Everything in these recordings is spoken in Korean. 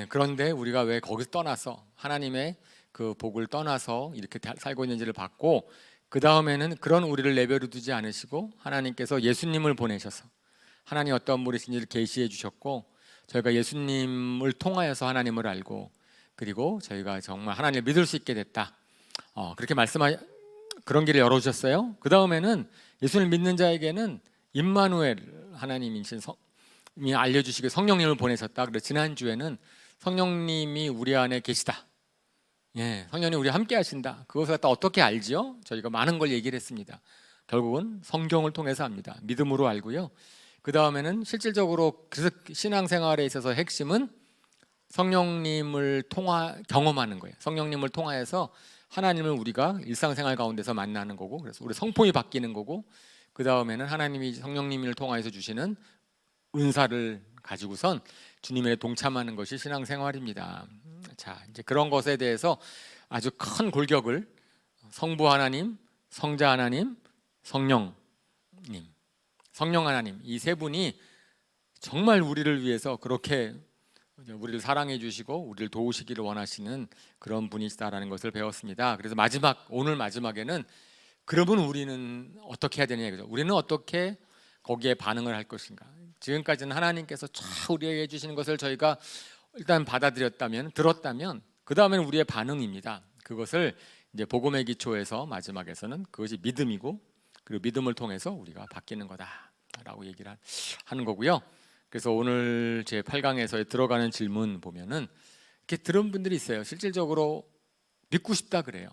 그런데 우리가 왜 거기서 떠나서 하나님의 그 복을 떠나서 이렇게 살고 있는지를 봤고, 그 다음에는 그런 우리를 내버려 두지 않으시고 하나님께서 예수님을 보내셔서 하나님 어떤 분이신지를 계시해 주셨고, 저희가 예수님을 통하여서 하나님을 알고, 그리고 저희가 정말 하나님을 믿을 수 있게 됐다. 그렇게 그런 길을 열어주셨어요. 그 다음에는 예수님을 믿는 자에게는 임마누엘 하나님이신 성님이 알려주시고 성령님을 보내셨다. 그래서 지난주에는 성령님이 우리 안에 계시다. 성령님 우리 함께 하신다. 그것을 갖다 어떻게 알지요? 저희가 많은 걸 얘기를 했습니다. 결국은 성경을 통해서 합니다. 믿음으로 알고요. 그 다음에는 실질적으로 그래서 신앙생활에 있어서 핵심은 성령님을 경험하는 거예요. 성령님을 통하여서 하나님을 우리가 일상생활 가운데서 만나는 거고, 그래서 우리 성품이 바뀌는 거고, 그 다음에는 하나님이 성령님을 통하여서 주시는 은사를 가지고선 주님에 동참하는 것이 신앙생활입니다. 자, 이제 그런 것에 대해서 아주 큰 골격을 성부 하나님, 성자 하나님, 성령 하나님, 이 세 분이 정말 우리를 위해서 그렇게 우리를 사랑해 주시고 우리를 도우시기를 원하시는 그런 분이시다라는 것을 배웠습니다. 그래서 오늘 마지막에는 그러면 우리는 어떻게 해야 되느냐, 그죠? 우리는 어떻게 거기에 반응을 할 것인가? 지금까지는 하나님께서 쫙 우리에게 해주시는 것을 저희가 일단 들었다면 그 다음에는 우리의 반응입니다. 그것을 이제 복음의 기초에서 마지막에서는 그것이 믿음이고, 그리고 믿음을 통해서 우리가 바뀌는 거다라고 얘기를 하는 거고요. 그래서 오늘 제 8강에서 들어가는 질문 보면은 이렇게 들은 분들이 있어요. 실질적으로 믿고 싶다 그래요.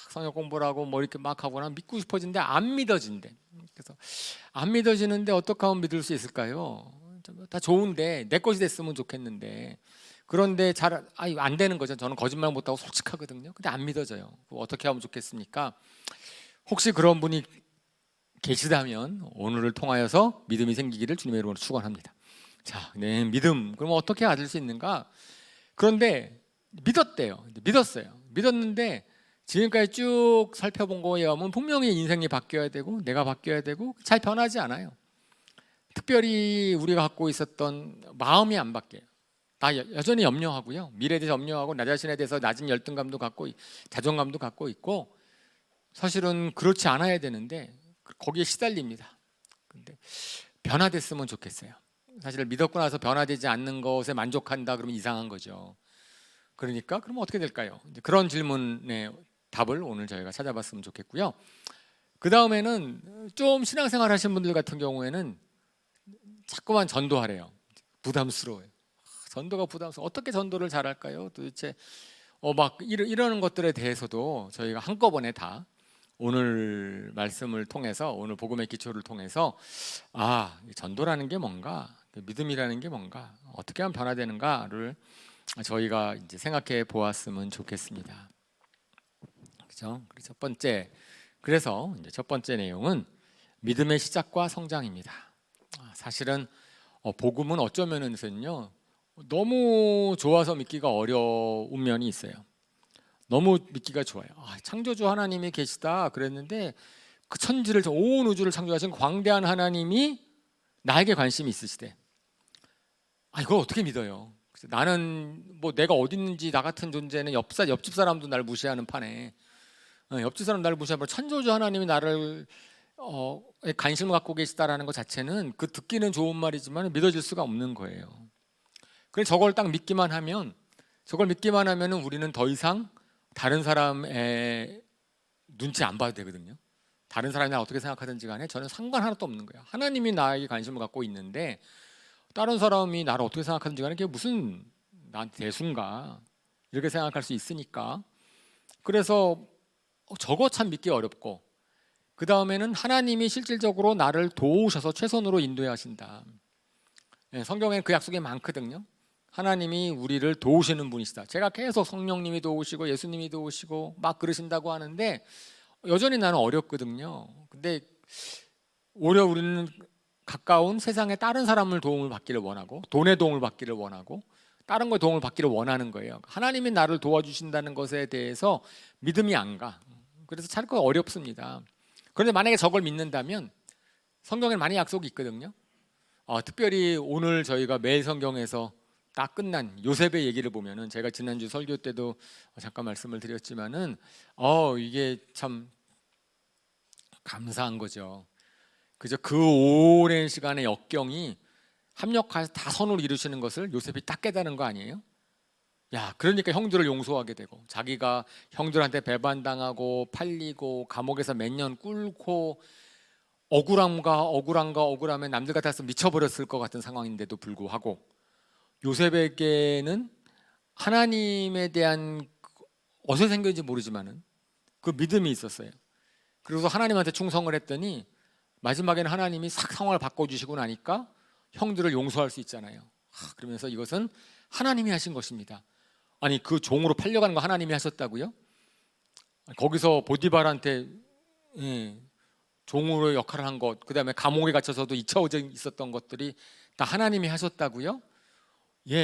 성경 공부를 하고 뭐 이렇게 막 하거나 믿고 싶어진데 안 믿어진대. 그래서 안 믿어지는데 어떻게 하면 믿을 수 있을까요? 다 좋은데 내 것이 됐으면 좋겠는데, 그런데 잘 안 되는 거죠. 저는 거짓말 못하고 솔직하거든요. 근데 안 믿어져요. 어떻게 하면 좋겠습니까? 혹시 그런 분이 계시다면 오늘을 통하여서 믿음이 생기기를 주님의 이름으로 축원합니다. 자, 믿음. 그럼 어떻게 얻을 수 있는가? 그런데 믿었어요. 믿었는데 지금까지 쭉 살펴본 거에 의하면 분명히 인생이 바뀌어야 되고 내가 바뀌어야 되고 잘 변하지 않아요. 특별히 우리가 갖고 있었던 마음이 안 바뀌어요. 나 여전히 염려하고요. 미래에 대해서 염려하고 나 자신에 대해서 낮은 열등감도 갖고 자존감도 갖고 있고, 사실은 그렇지 않아야 되는데 거기에 시달립니다. 근데 변화됐으면 좋겠어요. 사실 믿었고 나서 변화되지 않는 것에 만족한다 그러면 이상한 거죠. 그러니까 그러면 어떻게 될까요? 그런 질문의 답을 오늘 저희가 찾아봤으면 좋겠고요. 그 다음에는 좀 신앙생활 하신 분들 같은 경우에는 자꾸만 전도하래요. 부담스러워요. 전도가 부담스러워. 어떻게 전도를 잘할까요? 도대체 막 이러는 것들에 대해서도 저희가 한꺼번에 다 오늘 말씀을 통해서, 오늘 복음의 기초를 통해서 전도라는 게 뭔가, 믿음이라는 게 뭔가, 어떻게 하면 변화되는가를 저희가 이제 생각해 보았으면 좋겠습니다. 그렇죠? 그래서 이제 첫 번째 내용은 믿음의 시작과 성장입니다. 사실은 복음은 어쩌면은요 너무 좋아서 믿기가 어려운 면이 있어요. 너무 믿기가 좋아요. 창조주 하나님이 계시다 그랬는데 그 천지를, 온 우주를 창조하신 광대한 하나님이 나에게 관심이 있으시대. 이걸 어떻게 믿어요? 나는 뭐 내가 어디 있는지, 나 같은 존재는 옆집 사람도 날 무시하는 판에, 옆집 사람 나를 무시하면 창조주 하나님이 나를 관심을 갖고 계시다라는 것 자체는 그 듣기는 좋은 말이지만 믿어질 수가 없는 거예요. 그래서 저걸 딱 믿기만 하면, 우리는 더 이상 다른 사람의 눈치 안 봐도 되거든요. 다른 사람이 나 어떻게 생각하든지 간에 저는 상관 하나도 없는 거예요. 하나님이 나에게 관심을 갖고 있는데 다른 사람이 나를 어떻게 생각하든지 간에 그게 무슨 나한테 대수인가, 이렇게 생각할 수 있으니까. 그래서 저거 참 믿기 어렵고, 그 다음에는 하나님이 실질적으로 나를 도우셔서 최선으로 인도해 하신다. 성경에는 그 약속이 많거든요. 하나님이 우리를 도우시는 분이시다. 제가 계속 성령님이 도우시고 예수님이 도우시고 막 그러신다고 하는데 여전히 나는 어렵거든요. 근데 오히려 우리는 가까운 세상에 다른 사람을 도움을 받기를 원하고, 돈의 도움을 받기를 원하고, 다른 거에 도움을 받기를 원하는 거예요. 하나님이 나를 도와주신다는 것에 대해서 믿음이 안 가. 그래서 자꾸 어렵습니다. 그런데 만약에 저걸 믿는다면 성경에 많이 약속이 있거든요. 특별히 오늘 저희가 매일 성경에서 딱 끝난 요셉의 얘기를 보면은, 제가 지난주 설교 때도 잠깐 말씀을 드렸지만은 이게 참 감사한 거죠. 그저 그 오랜 시간의 역경이 합력해서 다 선을 이루시는 것을 요셉이 딱 깨달은 거 아니에요? 야, 그러니까 형들을 용서하게 되고, 자기가 형들한테 배반당하고 팔리고 감옥에서 몇 년 꿇고 억울함에 남들 같아서 미쳐버렸을 것 같은 상황인데도 불구하고, 요셉에게는 하나님에 대한 어디서 생겼는지 모르지만은 그 믿음이 있었어요. 그래서 하나님한테 충성을 했더니 마지막에는 하나님이 싹 상황을 바꿔주시고 나니까 형들을 용서할 수 있잖아요. 그러면서 이것은 하나님이 하신 것입니다. 아니, 그 종으로 팔려가는 거 하나님이 하셨다고요? 거기서 보디발한테 종으로 역할을 한 것, 그 다음에 감옥에 갇혀서도 잊혀져 있었던 것들이 다 하나님이 하셨다고요?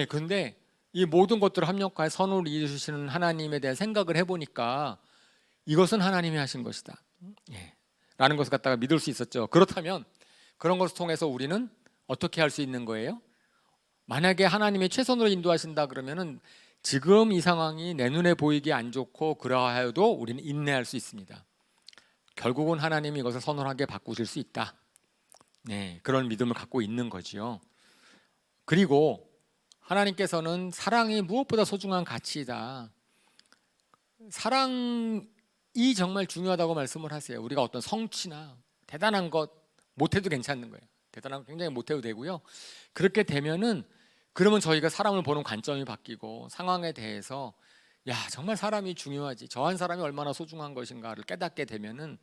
근데 이 모든 것들을 합력하여 선을 이루시는 하나님에 대한 생각을 해보니까 이것은 하나님이 하신 것이다 라는 것을 갖다가 믿을 수 있었죠. 그렇다면 그런 것을 통해서 우리는 어떻게 할 수 있는 거예요? 만약에 하나님이 최선으로 인도하신다 그러면은 지금 이 상황이 내 눈에 보이기 안 좋고 그러하여도 우리는 인내할 수 있습니다. 결국은 하나님이 이것을 선언하게 바꾸실 수 있다. 그런 믿음을 갖고 있는 거지요. 그리고 하나님께서는 사랑이 무엇보다 소중한 가치이다. 사랑이 정말 중요하다고 말씀을 하세요. 우리가 어떤 성취나 대단한 것 못해도 괜찮은 거예요. 대단한 거 굉장히 못해도 되고요. 그렇게 되면은 그러면 저희가 사람을 보는 관점이 바뀌고 상황에 대해서 정말 사람이 중요하지, 저 한 사람이 얼마나 소중한 것인가를 깨닫게 되면은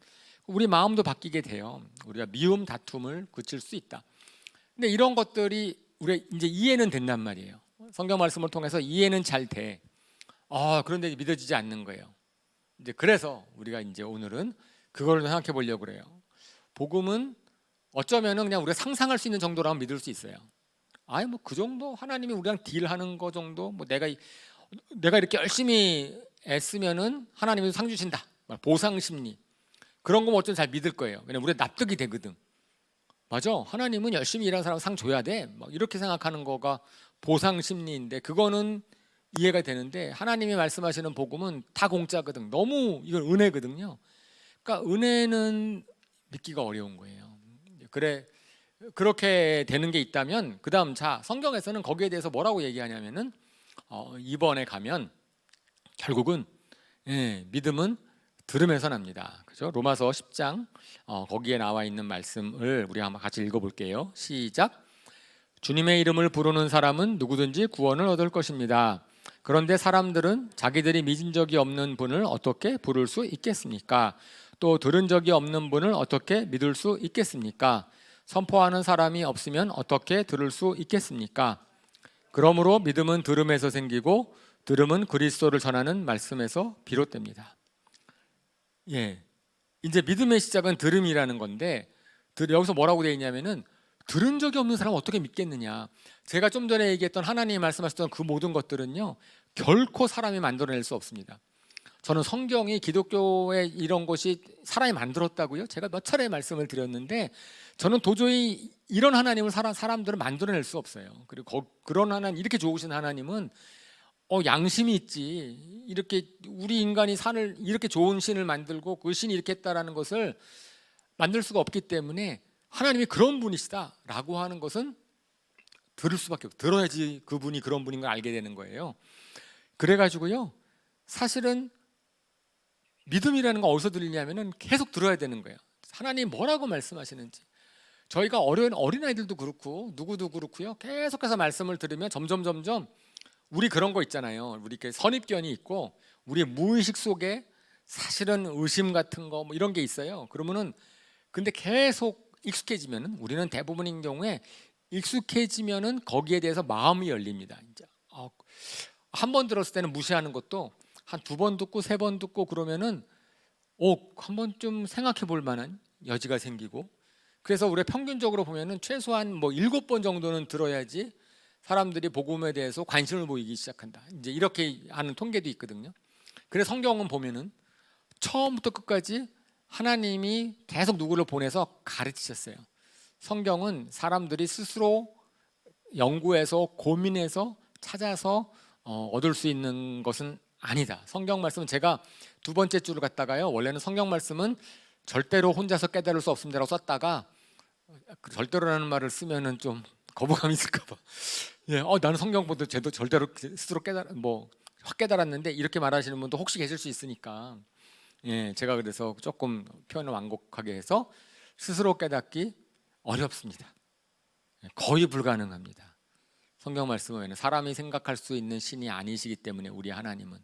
우리 마음도 바뀌게 돼요. 우리가 미움 다툼을 그칠 수 있다. 근데 이런 것들이 우리 이제 이해는 된단 말이에요. 성경 말씀을 통해서 이해는 잘 돼. 그런데 믿어지지 않는 거예요. 이제 그래서 우리가 이제 오늘은 그걸 생각해 보려고 그래요. 복음은 어쩌면은 그냥 우리가 상상할 수 있는 정도라면 믿을 수 있어요. 뭐 그 정도 하나님이 우리랑 딜하는 거 정도, 뭐 내가 이렇게 열심히 애쓰면은 하나님이 상 주신다, 보상 심리, 그런 거면 어쩌면 잘 믿을 거예요. 왜냐면 우리가 납득이 되거든. 맞아, 하나님은 열심히 일하는 사람 상 줘야 돼, 이렇게 생각하는 거가 보상 심리인데 그거는 이해가 되는데, 하나님이 말씀하시는 복음은 다 공짜거든. 너무 이건 은혜거든요. 그러니까 은혜는 믿기가 어려운 거예요. 그렇게 되는 게 있다면 그 다음, 성경에서는 거기에 대해서 뭐라고 얘기하냐면은 2번에 가면 결국은 믿음은 들음에서 납니다. 그죠? 로마서 10장 거기에 나와 있는 말씀을 우리 한번 같이 읽어볼게요. 시작. 주님의 이름을 부르는 사람은 누구든지 구원을 얻을 것입니다. 그런데 사람들은 자기들이 믿은 적이 없는 분을 어떻게 부를 수 있겠습니까? 또 들은 적이 없는 분을 어떻게 믿을 수 있겠습니까? 선포하는 사람이 없으면 어떻게 들을 수 있겠습니까? 그러므로 믿음은 들음에서 생기고 들음은 그리스도를 전하는 말씀에서 비롯됩니다. 이제 믿음의 시작은 들음이라는 건데, 여기서 뭐라고 되어 있냐면은 들은 적이 없는 사람은 어떻게 믿겠느냐. 제가 좀 전에 얘기했던 하나님이 말씀하셨던 그 모든 것들은요, 결코 사람이 만들어낼 수 없습니다. 저는 성경이 기독교의 이런 것이 사람이 만들었다고요? 제가 몇 차례 말씀을 드렸는데, 저는 도저히 이런 하나님을 사람들은 만들어낼 수 없어요. 그리고 그런 하나님, 이렇게 좋으신 하나님은 양심이 있지, 이렇게 우리 인간이 산을 이렇게 좋은 신을 만들고 그 신이 이렇게 했다라는 것을 만들 수가 없기 때문에 하나님이 그런 분이시다라고 하는 것은 들을 수밖에 없어요. 들어야지 그분이 그런 분인 걸 알게 되는 거예요. 그래가지고요, 사실은 믿음이라는 건 어디서 들리냐면은 계속 들어야 되는 거예요. 하나님 뭐라고 말씀하시는지. 저희가 어린아이들도 그렇고 누구도 그렇고요, 계속해서 말씀을 들으면 점점 우리 그런 거 있잖아요. 우리 이렇게 선입견이 있고 우리 무의식 속에 사실은 의심 같은 거 이런 게 있어요. 그러면은 근데 계속 익숙해지면은, 우리는 대부분인 경우에 익숙해지면은 거기에 대해서 마음이 열립니다. 이제 한 번 들었을 때는 무시하는 것도 한 2번 듣고 3번 듣고 그러면은 한 번 좀 생각해 볼 만한 여지가 생기고, 그래서 우리가 평균적으로 보면은 최소한 7번 정도는 들어야지 사람들이 복음에 대해서 관심을 보이기 시작한다. 이제 이렇게 하는 통계도 있거든요. 그래서 성경은 보면은 처음부터 끝까지 하나님이 계속 누구를 보내서 가르치셨어요. 성경은 사람들이 스스로 연구해서 고민해서 찾아서 얻을 수 있는 것은 아니다. 성경 말씀은 제가 두 번째 줄을 갖다가요, 원래는 성경 말씀은 절대로 혼자서 깨달을 수 없습니다라고 썼다가 절대로라는 말을 쓰면은 좀 거부감이 있을까 봐. 예, 나는 성경 보도 제도 절대로 스스로 확 깨달았는데 이렇게 말하시는 분도 혹시 계실 수 있으니까, 예, 제가 그래서 조금 표현을 완곡하게 해서 스스로 깨닫기 어렵습니다. 거의 불가능합니다. 성경 말씀은 사람이 생각할 수 있는 신이 아니시기 때문에 우리 하나님은.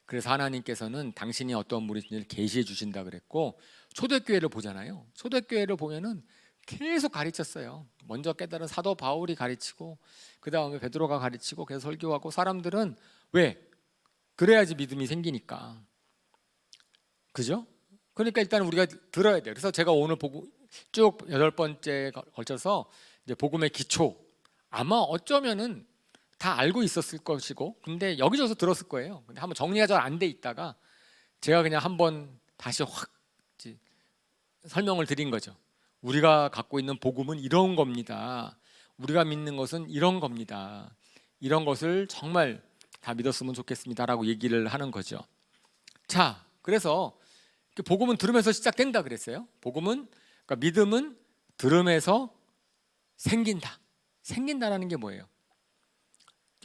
그래서 하나님께서는 당신이 어떤 분인지를 계시해 주신다 그랬고, 초대교회를 보잖아요. 초대교회를 보면은 계속 가르쳤어요. 먼저 깨달은 사도 바울이 가르치고 그 다음에 베드로가 가르치고 계속 설교하고, 사람들은 왜? 그래야지 믿음이 생기니까. 그죠? 그러니까 일단 우리가 들어야 돼요. 그래서 제가 오늘 쭉 8번째 걸쳐서 이제 복음의 기초, 아마 어쩌면은 다 알고 있었을 것이고, 근데 여기저기서 들었을 거예요. 근데 한번 정리가 잘 안 돼 있다가 제가 그냥 한번 다시 확 설명을 드린 거죠. 우리가 갖고 있는 복음은 이런 겁니다. 우리가 믿는 것은 이런 겁니다. 이런 것을 정말 다 믿었으면 좋겠습니다라고 얘기를 하는 거죠. 자, 그래서 복음은 들으면서 시작된다 그랬어요. 복음은, 그러니까 믿음은 들음에서 생긴다. 생긴다라는 게 뭐예요?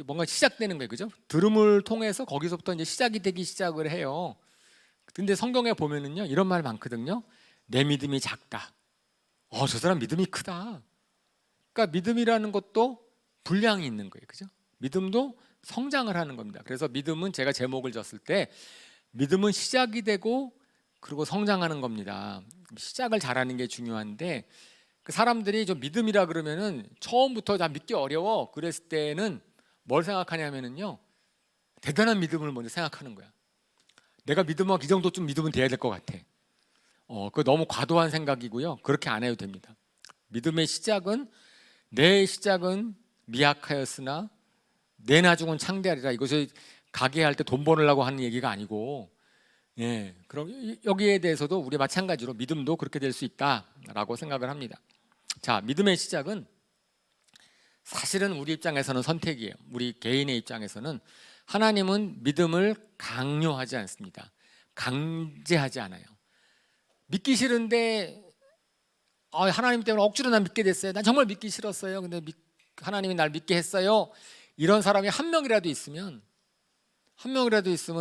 뭔가 시작되는 거예요, 그죠? 들음을 통해서 거기서부터 이제 시작이 되기 시작을 해요. 근데 성경에 보면은요, 이런 말 많거든요. 내 믿음이 작다. 저 사람 믿음이 크다. 그러니까 믿음이라는 것도 분량이 있는 거예요, 그죠? 믿음도 성장을 하는 겁니다. 그래서 믿음은, 제가 제목을 줬을 때 믿음은 시작이 되고 그리고 성장하는 겁니다. 시작을 잘하는 게 중요한데, 그 사람들이 좀 믿음이라 그러면은 처음부터 다 믿기 어려워 그랬을 때는 뭘 생각하냐면은요, 대단한 믿음을 먼저 생각하는 거야. 내가 믿음은 이 정도쯤 믿으면 돼야 될 것 같아. 그거 너무 과도한 생각이고요. 그렇게 안 해도 됩니다. 믿음의 시작은, 내 시작은 미약하였으나 내 나중은 창대하리라. 이것을 가게 할 때 돈 벌으려고 하는 얘기가 아니고, 예, 그럼 여기에 대해서도 우리 마찬가지로 믿음도 그렇게 될 수 있다라고 생각을 합니다. 자, 믿음의 시작은 사실은 우리 입장에서는 선택이에요. 우리 개인의 입장에서는 하나님은 믿음을 강요하지 않습니다. 강제하지 않아요. 믿기 싫은데 하나님 때문에 억지로 난 믿게 됐어요. 난 정말 믿기 싫었어요. 근데 하나님이 날 믿게 했어요. 이런 사람이 한 명이라도 있으면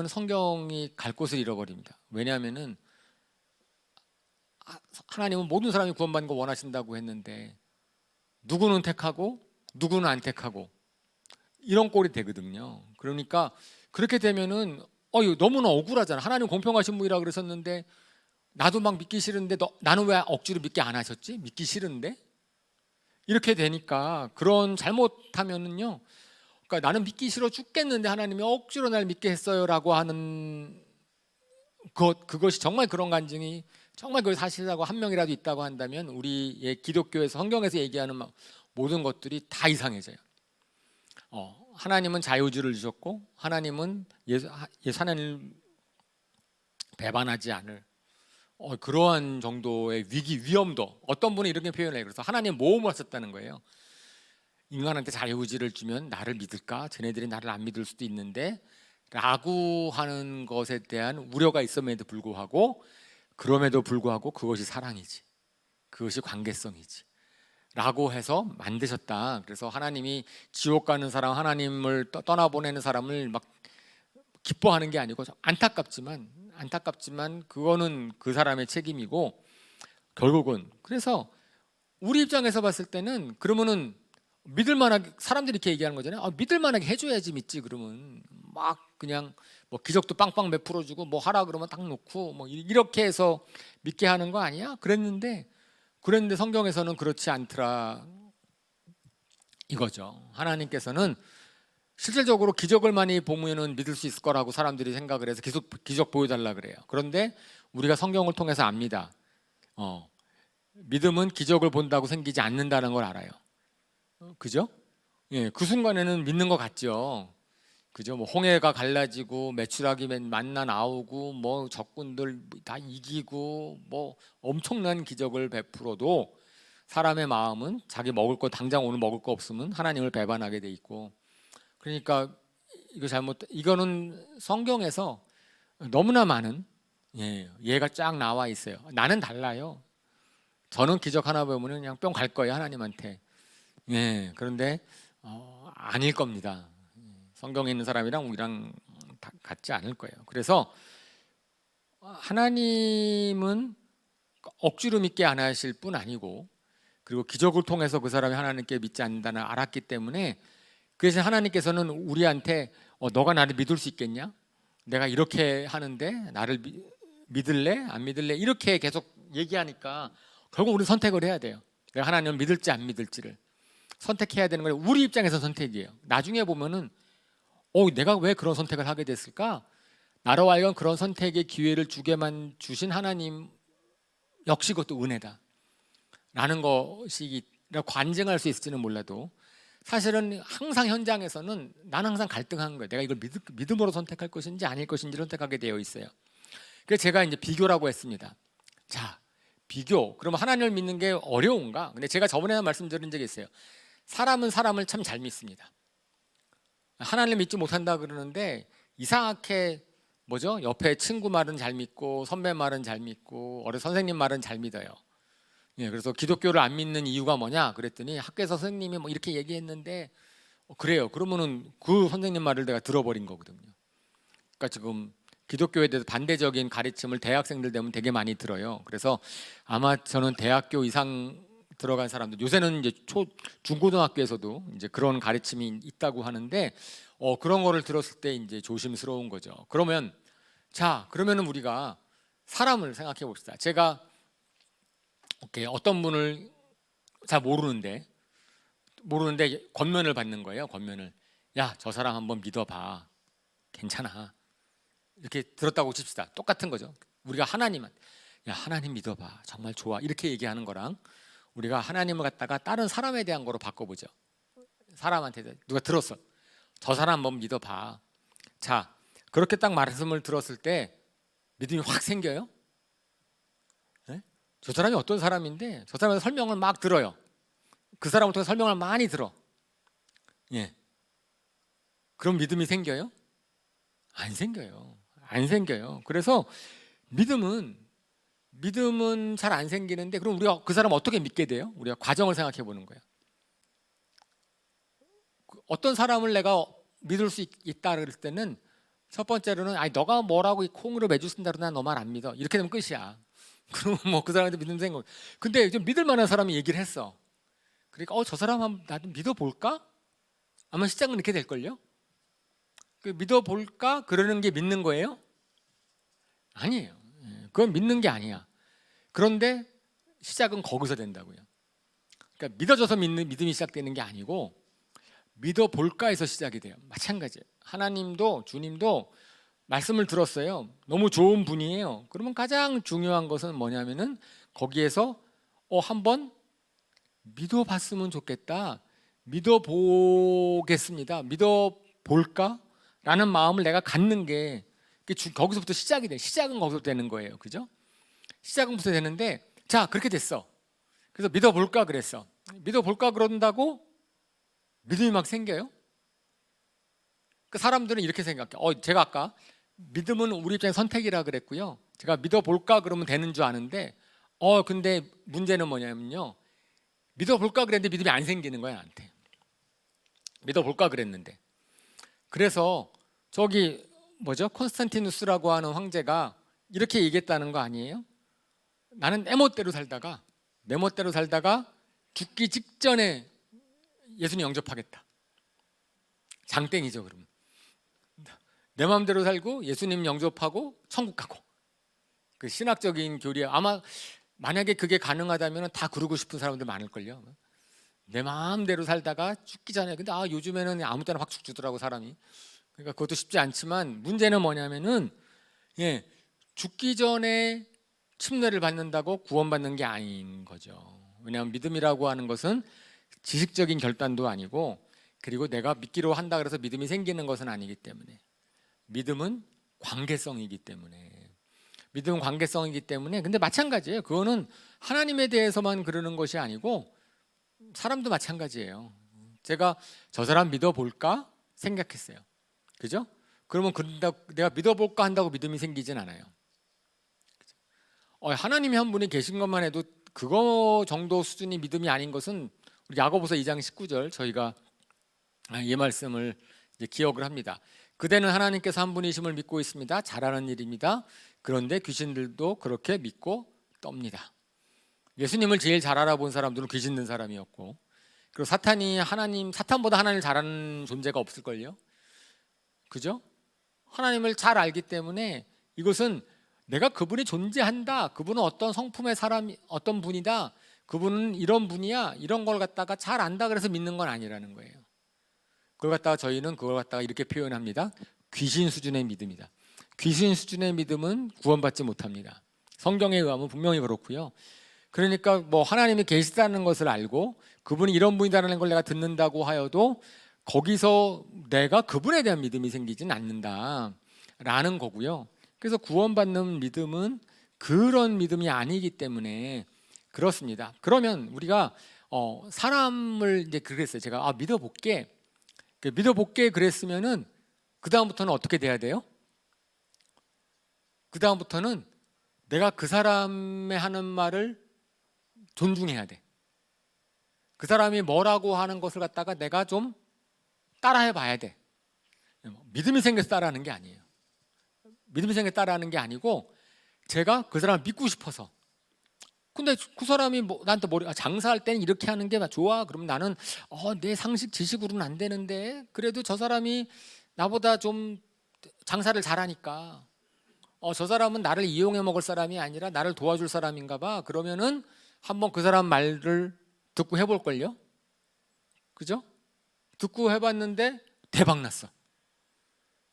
성경이 갈 곳을 잃어버립니다. 왜냐하면은 하나님은 모든 사람이 구원받는 거 원하신다고 했는데 누구는 택하고 누구는 안 택하고 이런 꼴이 되거든요. 그러니까 그렇게 되면은 이거 너무나 억울하잖아. 하나님 공평하신 분이라 그러셨는데 나도 막 믿기 싫은데 나는 왜 억지로 믿게 안 하셨지? 믿기 싫은데? 이렇게 되니까, 그런 잘못하면은요, 그러니까 나는 믿기 싫어 죽겠는데 하나님이 억지로 날 믿게 했어요라고 하는 그것이 정말 그런 간증이 정말 그 사실이라고 한 명이라도 있다고 한다면 우리의 기독교에서, 성경에서 얘기하는 모든 것들이 다 이상해져요. 하나님은 자유주의를 주셨고, 하나님은 하나님 배반하지 않을 그러한 정도의 위험도, 어떤 분은 이렇게 표현해요. 그래서 하나님 모험을 하셨다는 거예요. 인간한테 자유의지를 주면 나를 믿을까? 쟤네들이 나를 안 믿을 수도 있는데 라고 하는 것에 대한 우려가 있음에도 불구하고, 그럼에도 불구하고 그것이 사랑이지, 그것이 관계성이지 라고 해서 만드셨다. 그래서 하나님이 지옥 가는 사람, 하나님을 떠나보내는 사람을 막 기뻐하는 게 아니고 안타깝지만 그거는 그 사람의 책임이고, 결국은 그래서 우리 입장에서 봤을 때는 그러면은 믿을만하게, 사람들이 이렇게 얘기하는 거잖아요. 믿을만하게 해줘야지 믿지. 그러면 막 그냥 뭐 기적도 빵빵 베풀어주고 뭐 하라 그러면 딱 놓고 뭐 이렇게 해서 믿게 하는 거 아니야? 그랬는데 성경에서는 그렇지 않더라 이거죠. 하나님께서는 실질적으로 기적을 많이 보면은 믿을 수 있을 거라고 사람들이 생각을 해서 계속 기적 보여달라 그래요. 그런데 우리가 성경을 통해서 압니다. 믿음은 기적을 본다고 생기지 않는다는 걸 알아요. 그죠? 예, 그 순간에는 믿는 것 같죠. 그죠? 뭐 홍해가 갈라지고 메추라기 만나 나오고 뭐 적군들 다 이기고 뭐 엄청난 기적을 베풀어도 사람의 마음은 자기 먹을 거, 당장 오늘 먹을 거 없으면 하나님을 배반하게 돼 있고, 그러니까 이거는 성경에서 너무나 많은 예가 쫙 나와 있어요. 나는 달라요. 저는 기적 하나 보면은 그냥 뿅 갈 거예요, 하나님한테. 그런데 아닐 겁니다. 성경에 있는 사람이랑 우리랑 같지 않을 거예요. 그래서 하나님은 억지로 믿게 안 하실 뿐 아니고, 그리고 기적을 통해서 그 사람이 하나님께 믿지 않는다는 알았기 때문에, 그래서 하나님께서는 우리한테 너가 나를 믿을 수 있겠냐? 내가 이렇게 하는데 나를 믿을래? 안 믿을래? 이렇게 계속 얘기하니까 결국 우리는 선택을 해야 돼요. 내가 하나님을 믿을지 안 믿을지를 선택해야 되는 거예요. 우리 입장에서 선택이에요. 나중에 보면은 내가 왜 그런 선택을 하게 됐을까? 나로 하여금 그런 선택의 기회를 주게만 주신 하나님 역시 그것도 은혜다 라는 것이 관증할 수 있을지는 몰라도, 사실은 항상 현장에서는 나는 항상 갈등하는 거예요. 내가 이걸 믿음으로 선택할 것인지 아닐 것인지를 선택하게 되어 있어요. 그래서 제가 이제 비교라고 했습니다. 자, 비교. 그러면 하나님을 믿는 게 어려운가? 근데 제가 저번에 말씀드린 적이 있어요. 사람은 사람을 참 잘 믿습니다. 하나님을 믿지 못한다 그러는데 이상하게 옆에 친구 말은 잘 믿고 선배 말은 잘 믿고 어른 선생님 말은 잘 믿어요. 그래서 기독교를 안 믿는 이유가 뭐냐 그랬더니 학교에서 선생님이 이렇게 얘기했는데 그래요. 그러면은 그 선생님 말을 내가 들어버린 거거든요. 그러니까 지금 기독교에 대해서 반대적인 가르침을 대학생들 되면 되게 많이 들어요. 그래서 아마 저는 대학교 이상 들어간 사람들, 요새는 이제 중고등학교에서도 이제 그런 가르침이 있다고 하는데 그런 거를 들었을 때 이제 조심스러운 거죠. 그러면은 우리가 사람을 생각해 봅시다. 제가 어떤 분을 잘 모르는데 권면을 받는 거예요. 권면을. 야, 저 사람 한번 믿어봐. 괜찮아. 이렇게 들었다고 칩시다. 똑같은 거죠. 우리가 야, 하나님 믿어봐. 정말 좋아. 이렇게 얘기하는 거랑 우리가 하나님을 갖다가 다른 사람에 대한 거로 바꿔보죠. 사람한테 누가 들었어. 저 사람 한번 믿어봐. 자, 그렇게 딱 말씀을 들었을 때 믿음이 확 생겨요. 저 사람이 어떤 사람인데 저 사람의 설명을 막 들어요. 그 사람을 통해 설명을 많이 들어. 그럼 믿음이 생겨요? 안 생겨요. 그래서 믿음은 잘 안 생기는데, 그럼 우리가 그 사람 어떻게 믿게 돼요? 우리가 과정을 생각해 보는 거예요. 어떤 사람을 내가 믿을 수 있다 그럴 때는 첫 번째로는 너가 뭐라고 콩으로 매주 쓴다 그러나 너 말 안 믿어. 이렇게 되면 끝이야. 그러면 그 사람한테 믿음 생겨. 근데 좀 믿을 만한 사람이 얘기를 했어. 그러니까 저 사람 한번 나도 믿어볼까? 아마 시작은 이렇게 될걸요? 믿어볼까? 그러는 게 믿는 거예요? 아니에요. 그건 믿는 게 아니야. 그런데 시작은 거기서 된다고요. 그러니까 믿어져서 믿음이 시작되는 게 아니고 믿어볼까에서 시작이 돼요. 마찬가지예요. 하나님도 주님도 말씀을 들었어요. 너무 좋은 분이에요. 그러면 가장 중요한 것은 뭐냐면은 거기에서 한번 믿어봤으면 좋겠다. 믿어보겠습니다. 믿어볼까? 라는 마음을 내가 갖는 게 거기서부터 시작이 돼. 시작은 거기서 되는 거예요. 그죠? 시작은 부터 되는데, 자, 그렇게 됐어. 그래서 믿어볼까 그랬어. 믿어볼까 그런다고 믿음이 막 생겨요? 그 사람들은 이렇게 생각해. 제가 아까 믿음은 우리 입장에 선택이라 그랬고요. 제가 믿어볼까 그러면 되는 줄 아는데, 근데 문제는 뭐냐면요. 믿어볼까 그랬는데 믿음이 안 생기는 거야, 나한테. 믿어볼까 그랬는데. 그래서 콘스탄티누스라고 하는 황제가 이렇게 얘기했다는 거 아니에요? 나는 내 멋대로 살다가 죽기 직전에 예수님 영접하겠다. 장땡이죠, 그러면. 내 마음대로 살고 예수님 영접하고 천국 가고. 그 신학적인 교리에 아마 만약에 그게 가능하다면 다 그러고 싶은 사람들 많을걸요. 내 마음대로 살다가 죽기 전에, 근데 요즘에는 아무 때나 확 죽더라고 사람이. 그러니까 그것도 쉽지 않지만 문제는 뭐냐면은 죽기 전에 침례를 받는다고 구원받는 게 아닌 거죠. 왜냐하면 믿음이라고 하는 것은 지식적인 결단도 아니고, 그리고 내가 믿기로 한다 그래서 믿음이 생기는 것은 아니기 때문에, 믿음은 관계성이기 때문에 근데 마찬가지예요. 그거는 하나님에 대해서만 그러는 것이 아니고 사람도 마찬가지예요. 제가 저 사람 믿어볼까? 생각했어요. 그죠? 그러면 내가 믿어볼까 한다고 믿음이 생기진 않아요. 하나님이 한 분이 계신 것만 해도 그거 정도 수준이 믿음이 아닌 것은 우리 야고보서 2장 19절 저희가 이 말씀을 이제 기억을 합니다. 그대는 하나님께서 한 분이심을 믿고 있습니다. 잘하는 일입니다. 그런데 귀신들도 그렇게 믿고 떱니다. 예수님을 제일 잘 알아본 사람들은 귀신 든 사람이었고, 그리고 사탄보다 하나님을 잘 아는 존재가 없을걸요. 그죠? 하나님을 잘 알기 때문에 이것은 내가 그분이 존재한다, 그분은 어떤 성품의 사람, 어떤 분이다, 그분은 이런 분이야, 이런 걸 갖다가 잘 안다 그래서 믿는 건 아니라는 거예요. 그걸 갖다가 저희는 그걸 갖다가 이렇게 표현합니다. 귀신 수준의 믿음이다. 귀신 수준의 믿음은 구원받지 못합니다. 성경에 의하면 분명히 그렇고요. 그러니까 뭐 하나님이 계시다는 것을 알고 그분이 이런 분이다라는 걸 내가 듣는다고 하여도 거기서 내가 그분에 대한 믿음이 생기진 않는다라는 거고요. 그래서 구원받는 믿음은 그런 믿음이 아니기 때문에 그렇습니다. 그러면 우리가 사람을 이제 그랬어요. 제가 믿어볼게 그랬으면은 그 다음부터는 어떻게 돼야 돼요? 그 다음부터는 내가 그 사람의 하는 말을 존중해야 돼. 그 사람이 뭐라고 하는 것을 갖다가 내가 좀 따라해 봐야 돼. 믿음이 생겨서 따라하는 게 아니에요. 믿음이 생겨서 따라하는 게 아니고 제가 그 사람을 믿고 싶어서. 근데 그 사람이 나한테 장사할 때는 이렇게 하는 게 좋아. 그러면 나는 내 상식 지식으로는 안 되는데 그래도 저 사람이 나보다 좀 장사를 잘하니까 저 사람은 나를 이용해 먹을 사람이 아니라 나를 도와줄 사람인가 봐. 그러면은 한번 그 사람 말을 듣고 해볼걸요. 그죠? 듣고 해봤는데 대박 났어.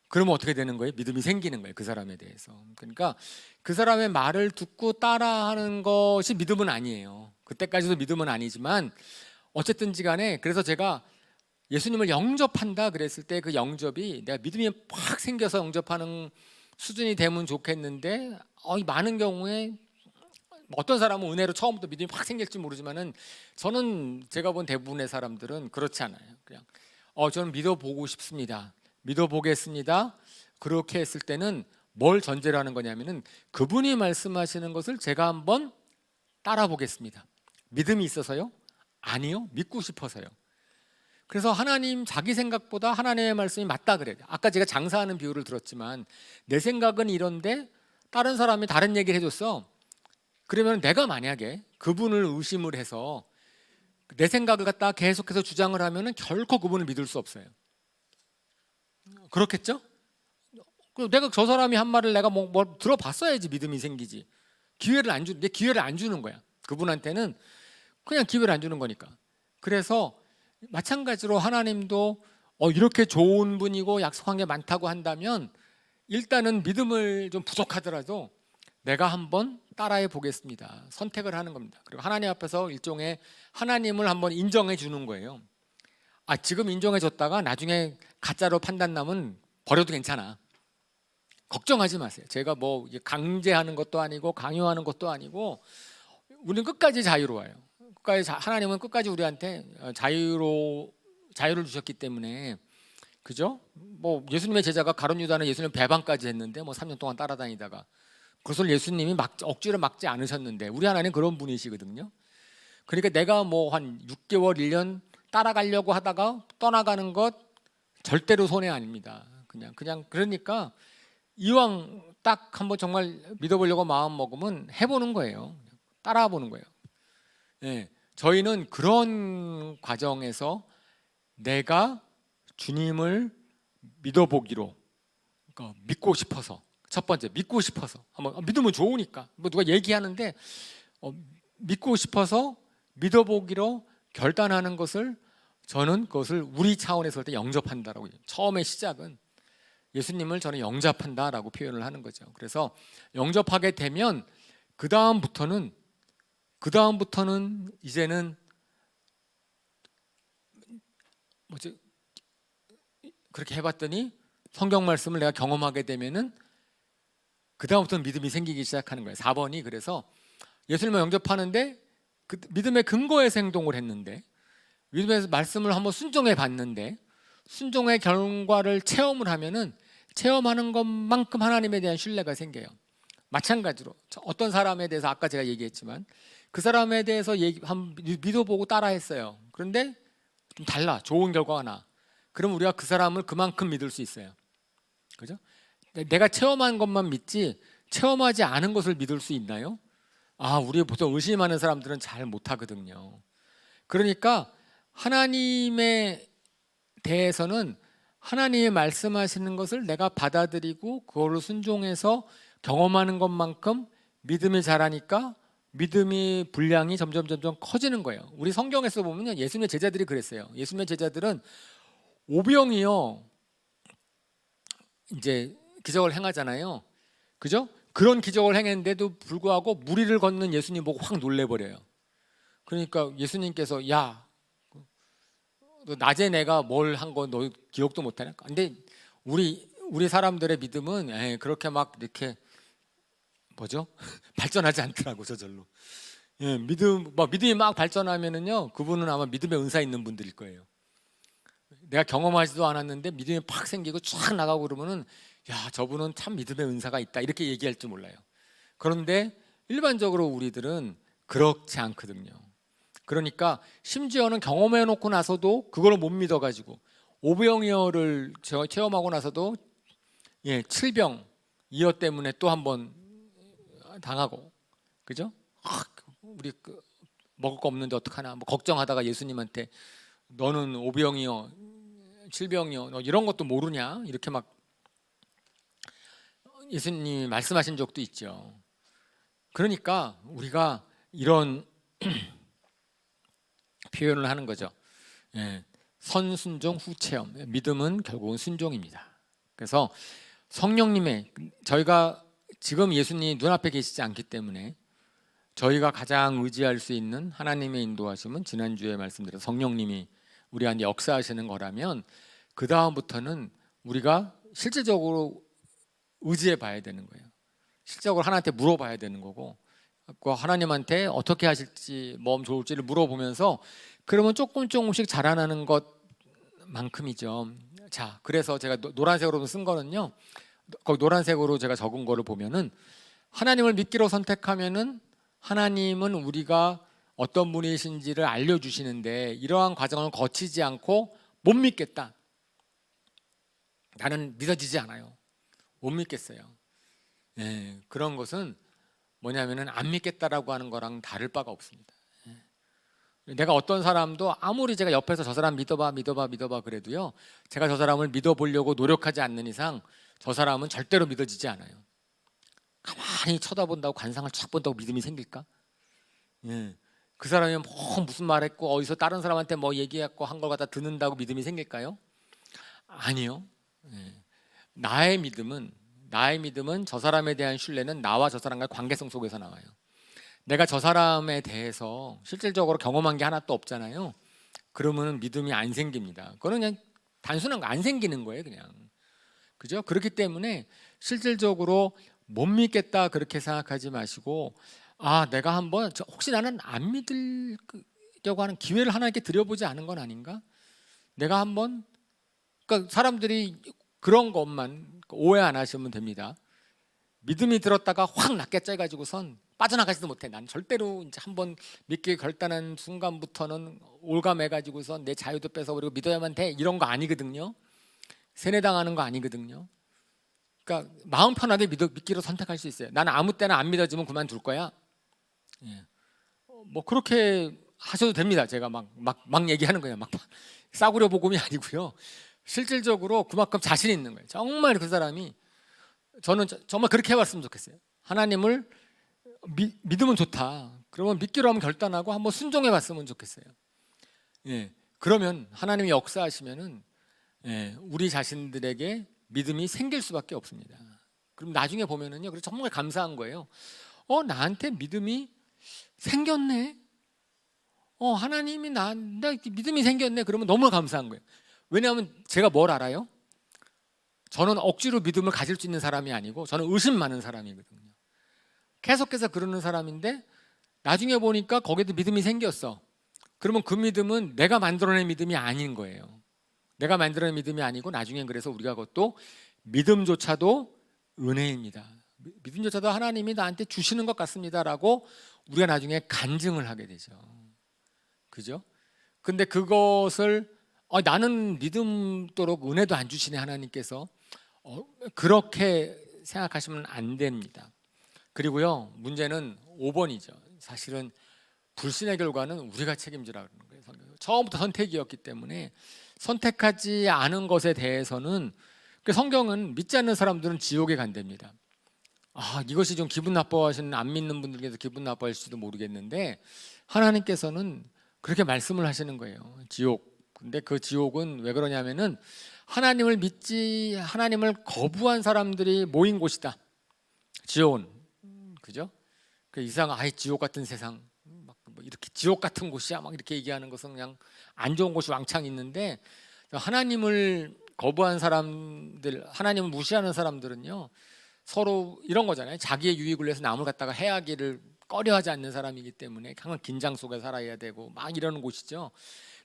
그러면 어떻게 되는 거예요? 믿음이 생기는 거예요. 그 사람에 대해서. 그러니까 그 사람의 말을 듣고 따라하는 것이 믿음은 아니에요. 그때까지도 믿음은 아니지만 어쨌든지 간에 그래서 제가 예수님을 영접한다 그랬을 때 그 영접이 내가 믿음이 확 생겨서 영접하는 수준이 되면 좋겠는데 많은 경우에 어떤 사람은 은혜로 처음부터 믿음이 확 생길지 모르지만은 저는 제가 본 대부분의 사람들은 그렇지 않아요. 그냥 저는 믿어보고 싶습니다. 믿어보겠습니다. 그렇게 했을 때는 뭘 전제로 하는 거냐면은 그분이 말씀하시는 것을 제가 한번 따라 보겠습니다. 믿음이 있어서요? 아니요, 믿고 싶어서요. 그래서 하나님 자기 생각보다 하나님의 말씀이 맞다 그래요. 아까 제가 장사하는 비유를 들었지만 내 생각은 이런데 다른 사람이 다른 얘기를 해줬어. 그러면 내가 만약에 그분을 의심을 해서 내 생각을 갖다가 계속해서 주장을 하면은 결코 그분을 믿을 수 없어요. 그렇겠죠? 내가 저 사람이 한 말을 내가 뭐 들어봤어야지 믿음이 생기지. 내 기회를 안 주는 거야. 그분한테는 그냥 기회를 안 주는 거니까. 그래서 마찬가지로 하나님도 이렇게 좋은 분이고 약속한 게 많다고 한다면 일단은 믿음을 좀 부족하더라도 내가 한번 따라해 보겠습니다. 선택을 하는 겁니다. 그리고 하나님 앞에서 일종의 하나님을 한번 인정해 주는 거예요. 지금 인정해 줬다가 나중에 가짜로 판단 나면 버려도 괜찮아. 걱정하지 마세요. 제가 뭐 강제하는 것도 아니고 강요하는 것도 아니고 우리는 끝까지 자유로워요. 하나님은 끝까지 우리한테 자유를 주셨기 때문에 그죠? 뭐 예수님의 제자가 가룟 유다는 예수님 배반까지 했는데 3년 동안 따라다니다가 그것을 예수님이 억지로 막지 않으셨는데 우리 하나님 그런 분이시거든요. 그러니까 내가 한 6개월 1년 따라가려고 하다가 떠나가는 것 절대로 손해 아닙니다. 그냥 그러니까 이왕 딱 한번 정말 믿어보려고 마음 먹으면 해보는 거예요. 따라와 보는 거예요. 예, 저희는 그런 과정에서 내가 주님을 믿어보기로 그러니까 믿고 싶어서 첫 번째 믿고 싶어서 한번 믿으면 좋으니까 누가 얘기하는데 믿고 싶어서 믿어보기로 결단하는 것을 저는 그것을 우리 차원에서 볼 때 영접한다라고 처음의 시작은 예수님을 저는 영접한다라고 표현을 하는 거죠. 그래서 영접하게 되면 그 다음부터는 이제는 그렇게 해봤더니 성경 말씀을 내가 경험하게 되면은 그 다음부터는 믿음이 생기기 시작하는 거예요. 4번이 그래서 예수님을 영접하는데 그 믿음의 근거에서 행동을 했는데 믿음의 말씀을 한번 순종해 봤는데 순종의 결과를 체험을 하면은 체험하는 것만큼 하나님에 대한 신뢰가 생겨요. 마찬가지로 어떤 사람에 대해서 아까 제가 얘기했지만 그 사람에 대해서 믿어보고 따라했어요. 그런데 좀 달라, 좋은 결과가 나. 그럼 우리가 그 사람을 그만큼 믿을 수 있어요. 그죠? 내가 체험한 것만 믿지 체험하지 않은 것을 믿을 수 있나요? 우리 보통 의심하는 사람들은 잘 못하거든요. 그러니까 하나님에 대해서는 하나님이 말씀하시는 것을 내가 받아들이고 그걸로 순종해서 경험하는 것만큼 믿음이 자라니까 믿음이 분량이 점점 커지는 거예요. 우리 성경에서 보면 예수님의 제자들이 그랬어요. 예수님의 제자들은 오병이어 이제 기적을 행하잖아요. 그죠? 그런 기적을 행했는데도 불구하고 무리를 걷는 예수님 보고 확 놀래버려요. 그러니까 예수님께서 야, 너 낮에 내가 뭘 한 거 너 기억도 못하냐? 근데 우리 사람들의 믿음은 그렇게 막 이렇게 뭐죠? 발전하지 않더라고 저절로. 믿음이 막 발전하면은요, 그분은 아마 믿음의 은사 있는 분들일 거예요. 내가 경험하지도 않았는데 믿음이 팍 생기고 쫙 나가고 그러면은 야, 저분은 참 믿음의 은사가 있다 이렇게 얘기할 줄 몰라요. 그런데 일반적으로 우리들은 그렇지 않거든요. 그러니까 심지어는 경험해 놓고 나서도 그걸 못 믿어가지고 오병이어를 체험하고 나서도 7병 이어 때문에 또 한번 당하고, 그죠? 우리 먹을 거 없는데 어떡하나 뭐 걱정하다가 예수님한테 너는 오병이어 7병이어 너 이런 것도 모르냐 이렇게 막 예수님이 말씀하신 적도 있죠. 그러니까 우리가 이런 표현을 하는 거죠. 선순종 후체험. 믿음은 결국은 순종입니다. 그래서 성령님의, 저희가 지금 예수님이 눈앞에 계시지 않기 때문에 저희가 가장 의지할 수 있는 하나님의 인도하심은 지난주에 말씀드린 성령님이 우리 안에 역사하시는 거라면 그 다음부터는 우리가 실질적으로 의지해 봐야 되는 거예요. 실질적으로 하나님한테 물어봐야 되는 거고, 하나님한테 어떻게 하실지 뭐 좋을지를 물어보면서 그러면 조금씩 자라나는 것만큼이죠. 자, 그래서 제가 노란색으로 쓴 거는요, 거기 노란색으로 제가 적은 거를 보면은 하나님을 믿기로 선택하면은 하나님은 우리가 어떤 분이신지를 알려주시는데 이러한 과정을 거치지 않고 못 믿겠다, 나는 믿어지지 않아요, 못 믿겠어요. 그런 것은 뭐냐면은 안 믿겠다라고 하는 거랑 다를 바가 없습니다. 내가 어떤 사람도 아무리 제가 옆에서 저 사람 믿어봐 그래도요, 제가 저 사람을 믿어보려고 노력하지 않는 이상 저 사람은 절대로 믿어지지 않아요. 가만히 쳐다본다고, 관상을 쫙 본다고 믿음이 생길까? 그 사람이 무슨 말했고 어디서 다른 사람한테 뭐 얘기했고 한 걸 갖다 듣는다고 믿음이 생길까요? 아니요. 나의 믿음은 저 사람에 대한 신뢰는 나와 저 사람과의 관계성 속에서 나와요. 내가 저 사람에 대해서 실질적으로 경험한 게 하나도 없잖아요. 그러면 믿음이 안 생깁니다. 그거는 그냥 단순한 거, 안 생기는 거예요, 그냥. 그죠? 그렇기 때문에 실질적으로 못 믿겠다 그렇게 생각하지 마시고, 내가 한번 혹시 나는 안 믿으려고 하는 기회를 하나님께 드려보지 않은 건 아닌가? 내가 한번, 그러니까 사람들이 그런 것만 오해 안 하시면 됩니다. 믿음이 들었다가 확 낮게 짜가지고선 빠져나가지도 못해. 난 절대로 이제 한번 믿기 결단한 순간부터는 올가매가지고선 내 자유도 뺏어버리고 믿어야만 돼, 이런 거 아니거든요. 세뇌당하는 거 아니거든요. 그러니까 마음 편하게 믿기로 선택할 수 있어요. 나는 아무 때나 안 믿어지면 그만둘 거야. 뭐 그렇게 하셔도 됩니다. 제가 막 얘기하는 거예요. 막 싸구려 복음이 아니고요. 실질적으로 그만큼 자신 있는 거예요. 정말 그 사람이, 저는 정말 그렇게 해봤으면 좋겠어요. 하나님을 믿으면 좋다. 그러면 믿기로 하면 결단하고 한번 순종해봤으면 좋겠어요. 그러면 하나님이 역사하시면은 우리 자신들에게 믿음이 생길 수밖에 없습니다. 그럼 나중에 보면은요, 그래서 정말 감사한 거예요. 나한테 믿음이 생겼네. 하나님이 나 믿음이 생겼네. 그러면 너무 감사한 거예요. 왜냐하면 제가 뭘 알아요? 저는 억지로 믿음을 가질 수 있는 사람이 아니고 저는 의심 많은 사람이거든요. 계속해서 그러는 사람인데 나중에 보니까 거기도 믿음이 생겼어. 그러면 그 믿음은 내가 만들어낸 믿음이 아닌 거예요. 내가 만들어낸 믿음이 아니고 나중엔 그래서 우리가 그것도 믿음조차도 은혜입니다. 믿음조차도 하나님이 나한테 주시는 것 같습니다라고 우리가 나중에 간증을 하게 되죠. 그죠? 근데 그것을 나는 믿음도록 은혜도 안 주시네 하나님께서, 그렇게 생각하시면 안 됩니다. 그리고요, 문제는 5번이죠. 사실은 불신의 결과는 우리가 책임지라 그러는 거예요. 처음부터 선택이었기 때문에 선택하지 않은 것에 대해서는, 성경은 믿지 않는 사람들은 지옥에 간답니다. 이것이 좀 기분 나빠하시는 안 믿는 분들께서 기분 나빠하실지도 모르겠는데 하나님께서는 그렇게 말씀을 하시는 거예요. 지옥. 근데 그 지옥은 왜 그러냐면은 하나님을 믿지, 하나님을 거부한 사람들이 모인 곳이다. 지옥은. 그죠? 그 이상 지옥 같은 세상, 막 이렇게 지옥 같은 곳이야, 막 이렇게 얘기하는 것은 그냥 안 좋은 곳이 왕창 있는데, 하나님을 거부한 사람들, 하나님을 무시하는 사람들은요, 서로 이런 거잖아요. 자기의 유익을 위해서 남을 갖다가 해하기를 꺼려하지 않는 사람이기 때문에 항상 긴장 속에 살아야 되고 막 이러는 곳이죠.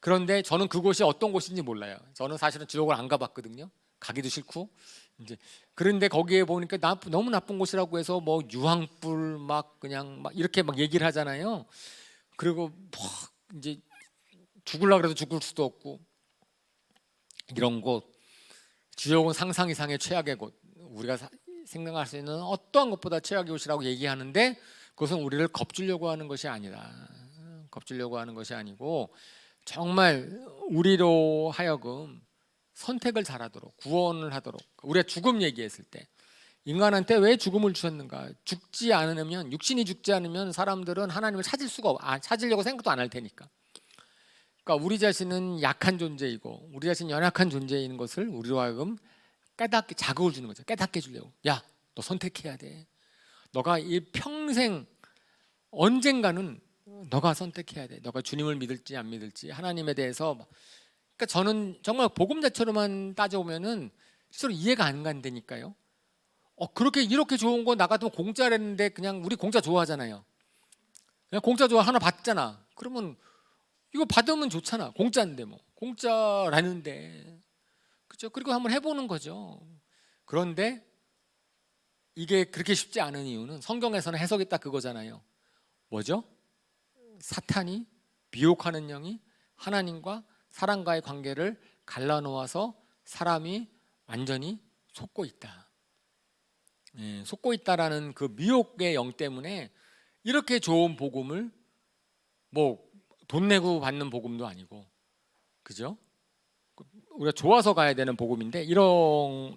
그런데 저는 그곳이 어떤 곳인지 몰라요. 저는 사실은 지옥을 안 가봤거든요. 가기도 싫고. 이제 그런데 거기에 보니까 너무 나쁜 곳이라고 해서 뭐 유황불 막 그냥 막 이렇게 막 얘기를 하잖아요. 그리고 막 이제 죽으려고 해도 죽을 수도 없고 이런 곳. 지옥은 상상 이상의 최악의 곳. 우리가 생각할 수 있는 어떠한 것보다 최악의 곳이라고 얘기하는데 그것은 우리를 겁주려고 하는 것이 아니다. 겁주려고 하는 것이 아니고 정말 우리로 하여금 선택을 잘하도록, 구원을 하도록. 우리가 죽음 얘기했을 때 인간한테 왜 죽음을 주셨는가? 죽지 않으면, 육신이 죽지 않으면 사람들은 하나님을 찾을 수가 찾으려고 생각도 안 할 테니까. 그러니까 우리 자신은 약한 존재이고 우리 자신이 연약한 존재인 것을 우리로 하여금 깨닫게, 자극을 주는 거죠. 깨닫게 해주려고. 야, 너 선택해야 돼. 너가 이 평생 언젠가는 너가 선택해야 돼. 너가 주님을 믿을지 안 믿을지, 하나님에 대해서. 그러니까 저는 정말 복음 자체로만 따져보면은 실제로 이해가 안 간다니까요. 그렇게 이렇게 좋은 거 나 같으면 공짜랬는데, 그냥 우리 공짜 좋아하잖아요. 그냥 공짜 좋아, 하나 받잖아. 그러면 이거 받으면 좋잖아. 공짜인데 뭐. 공짜라는데. 그렇죠? 그리고 한번 해보는 거죠. 그런데 이게 그렇게 쉽지 않은 이유는 성경에서는 해석이 딱 그거잖아요. 뭐죠? 사탄이, 미혹하는 영이 하나님과 사람과의 관계를 갈라놓아서 사람이 완전히 속고 있다. 속고 있다라는 그 미혹의 영 때문에 이렇게 좋은 복음을 뭐 돈 내고 받는 복음도 아니고, 그죠? 우리가 좋아서 가야 되는 복음인데 이런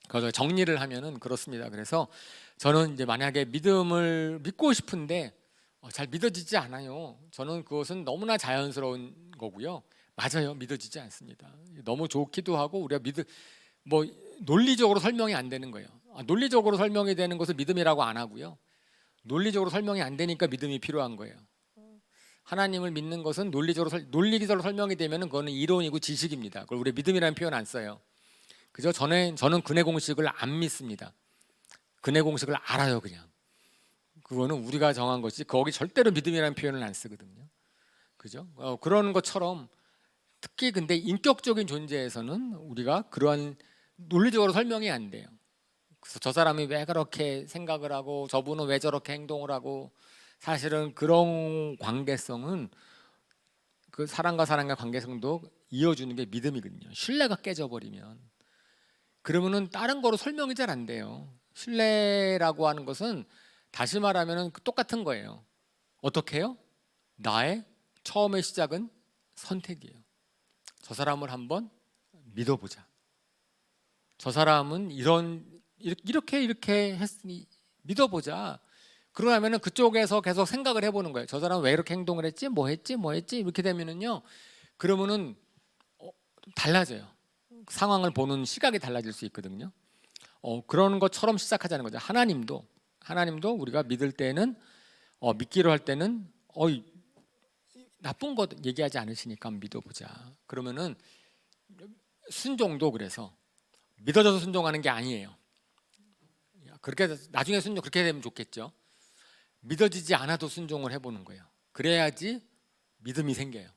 거 정리를 하면은 그렇습니다. 그래서 저는 이제 만약에 믿음을 믿고 싶은데 잘 믿어지지 않아요. 저는 그것은 너무나 자연스러운 거고요. 맞아요, 믿어지지 않습니다. 너무 좋기도 하고 우리가 뭐 논리적으로 설명이 안 되는 거예요. 논리적으로 설명이 되는 것을 믿음이라고 안 하고요. 논리적으로 설명이 안 되니까 믿음이 필요한 거예요. 하나님을 믿는 것은 논리적으로 설명이 되면은 그거는 이론이고 지식입니다. 그걸 우리 믿음이라는 표현 안 써요. 그죠? 저는 근해 공식을 안 믿습니다. 근해 공식을 알아요, 그냥. 그거는 우리가 정한 것이, 거기 절대로 믿음이라는 표현을 안 쓰거든요. 그죠? 그런 것처럼 특히 근데 인격적인 존재에서는 우리가 그러한 논리적으로 설명이 안 돼요. 그래서 저 사람이 왜 그렇게 생각을 하고 저분은 왜 저렇게 행동을 하고, 사실은 그런 관계성은 그 사람과 사람과 관계성도 이어주는 게 믿음이거든요. 신뢰가 깨져버리면 그러면은 다른 거로 설명이 잘 안 돼요. 신뢰라고 하는 것은 다시 말하면은 똑같은 거예요. 어떻게 해요? 나의 처음의 시작은 선택이에요. 저 사람을 한번 믿어보자. 저 사람은 이렇게 했으니 믿어보자. 그러면은 그쪽에서 계속 생각을 해보는 거예요. 저 사람은 왜 이렇게 행동을 했지? 뭐 했지? 이렇게 되면은요. 그러면은 달라져요. 상황을 보는 시각이 달라질 수 있거든요. 그런 것처럼 시작하자는 거죠. 하나님도 우리가 믿을 때는 믿기로 할 때는 나쁜 것 얘기하지 않으시니까 믿어보자. 그러면은 순종도 그래서 믿어져서 순종하는 게 아니에요. 그렇게 나중에 순종 그렇게 되면 좋겠죠. 믿어지지 않아도 순종을 해보는 거예요. 그래야지 믿음이 생겨요.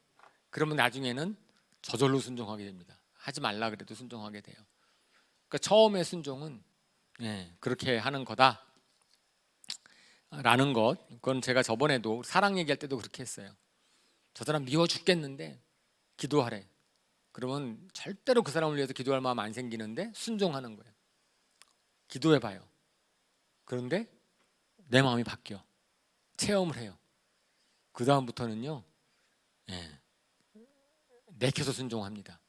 그러면 나중에는 저절로 순종하게 됩니다. 하지 말라 그래도 순종하게 돼요. 그러니까 처음에 순종은 그렇게 하는 거다라는 것. 그건 제가 저번에도 사랑 얘기할 때도 그렇게 했어요. 저 사람 미워 죽겠는데 기도하래. 그러면 절대로 그 사람을 위해서 기도할 마음 안 생기는데 순종하는 거예요. 기도해봐요. 그런데 내 마음이 바뀌어. 체험을 해요. 그 다음부터는요, 내켜서 순종합니다.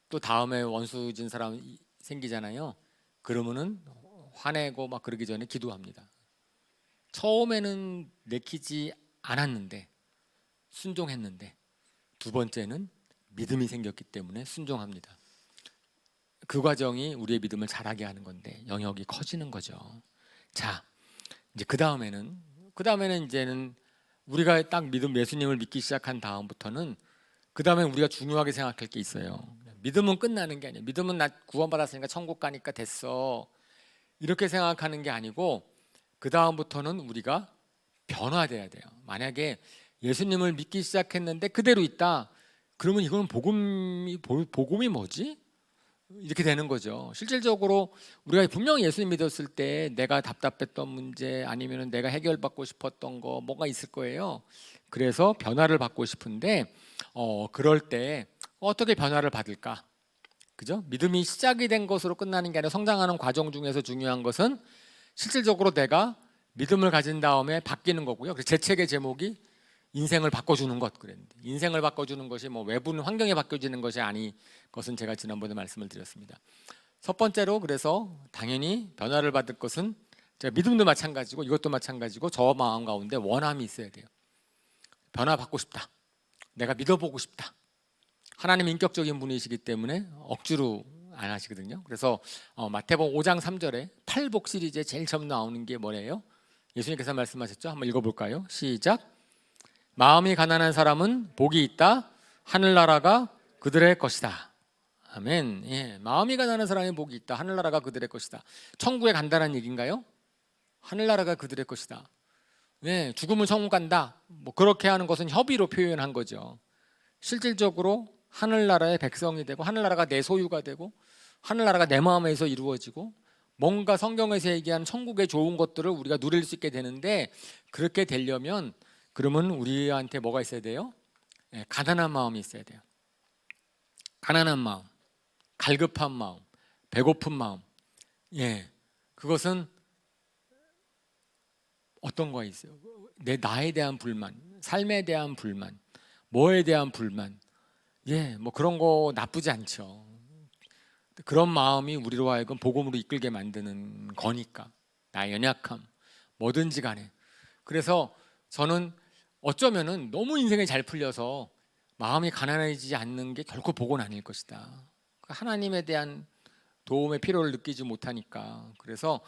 또 다음에 원수진 사람 생기잖아요. 그러면은 화내고 막 그러기 전에 기도합니다. 처음에는 내키지 않았는데 순종했는데 두 번째는 믿음이 생겼기 때문에 순종합니다. 그 과정이 우리의 믿음을 자라게 하는 건데 영역이 커지는 거죠. 자, 이제 그 다음에는 이제는 우리가 딱 예수님을 믿기 시작한 다음부터는 그 다음에 우리가 중요하게 생각할 게 있어요. 믿음은 끝나는 게 아니에요. 믿음은 나 구원받았으니까 천국 가니까 됐어, 이렇게 생각하는 게 아니고 그 다음부터는 우리가 변화돼야 돼요. 만약에 예수님을 믿기 시작했는데 그대로 있다, 그러면 이건 복음이 뭐지? 이렇게 되는 거죠. 실질적으로 우리가 분명히 예수님 믿었을 때 내가 답답했던 문제 아니면 내가 해결받고 싶었던 거 뭐가 있을 거예요. 그래서 변화를 받고 싶은데 그럴 때 어떻게 변화를 받을까? 그죠? 믿음이 시작이 된 것으로 끝나는 게 아니라 성장하는 과정 중에서 중요한 것은 실질적으로 내가 믿음을 가진 다음에 바뀌는 거고요. 그래서 제 책의 제목이 인생을 바꿔주는 것 그랬는데, 인생을 바꿔주는 것이 뭐 외부 환경에 바뀌어지는 것이 아닌 것은 제가 지난번에 말씀을 드렸습니다. 첫 번째로 그래서 당연히 변화를 받을 것은 제가 믿음도 마찬가지고 이것도 마찬가지고 저 마음 가운데 원함이 있어야 돼요. 변화 받고 싶다. 내가 믿어보고 싶다. 하나님 인격적인 분이시기 때문에 억지로 안 하시거든요. 그래서 마태복음 5장 3절에 팔복 시리즈에 제일 처음 나오는 게 뭐래요? 예수님께서 말씀하셨죠? 한번 읽어볼까요? 시작. 마음이 가난한 사람은 복이 있다. 하늘나라가 그들의 것이다. 아멘. 예, 마음이 가난한 사람이 복이 있다. 하늘나라가 그들의 것이다. 천국에 간다는 얘기인가요? 하늘나라가 그들의 것이다. 예, 죽으면 천국 간다. 뭐 그렇게 하는 것은 협의로 표현한 거죠. 실질적으로 하늘나라의 백성이 되고 하늘나라가 내 소유가 되고 하늘나라가 내 마음에서 이루어지고 뭔가 성경에서 얘기하는 천국의 좋은 것들을 우리가 누릴 수 있게 되는데, 그렇게 되려면 그러면 우리한테 뭐가 있어야 돼요? 가난한 마음이 있어야 돼요. 가난한 마음, 갈급한 마음, 배고픈 마음. 그것은 어떤 거가 있어요? 나에 대한 불만, 삶에 대한 불만, 뭐에 대한 불만. 뭐 그런 거 나쁘지 않죠. 그런 마음이 우리로 하여금 복음으로 이끌게 만드는 거니까. 나의 연약함, 뭐든지 간에. 그래서 저는 어쩌면은 너무 인생이 잘 풀려서 마음이 가난해지지 않는 게 결코 복은 아닐 것이다. 하나님에 대한 도움의 필요를 느끼지 못하니까. 그래서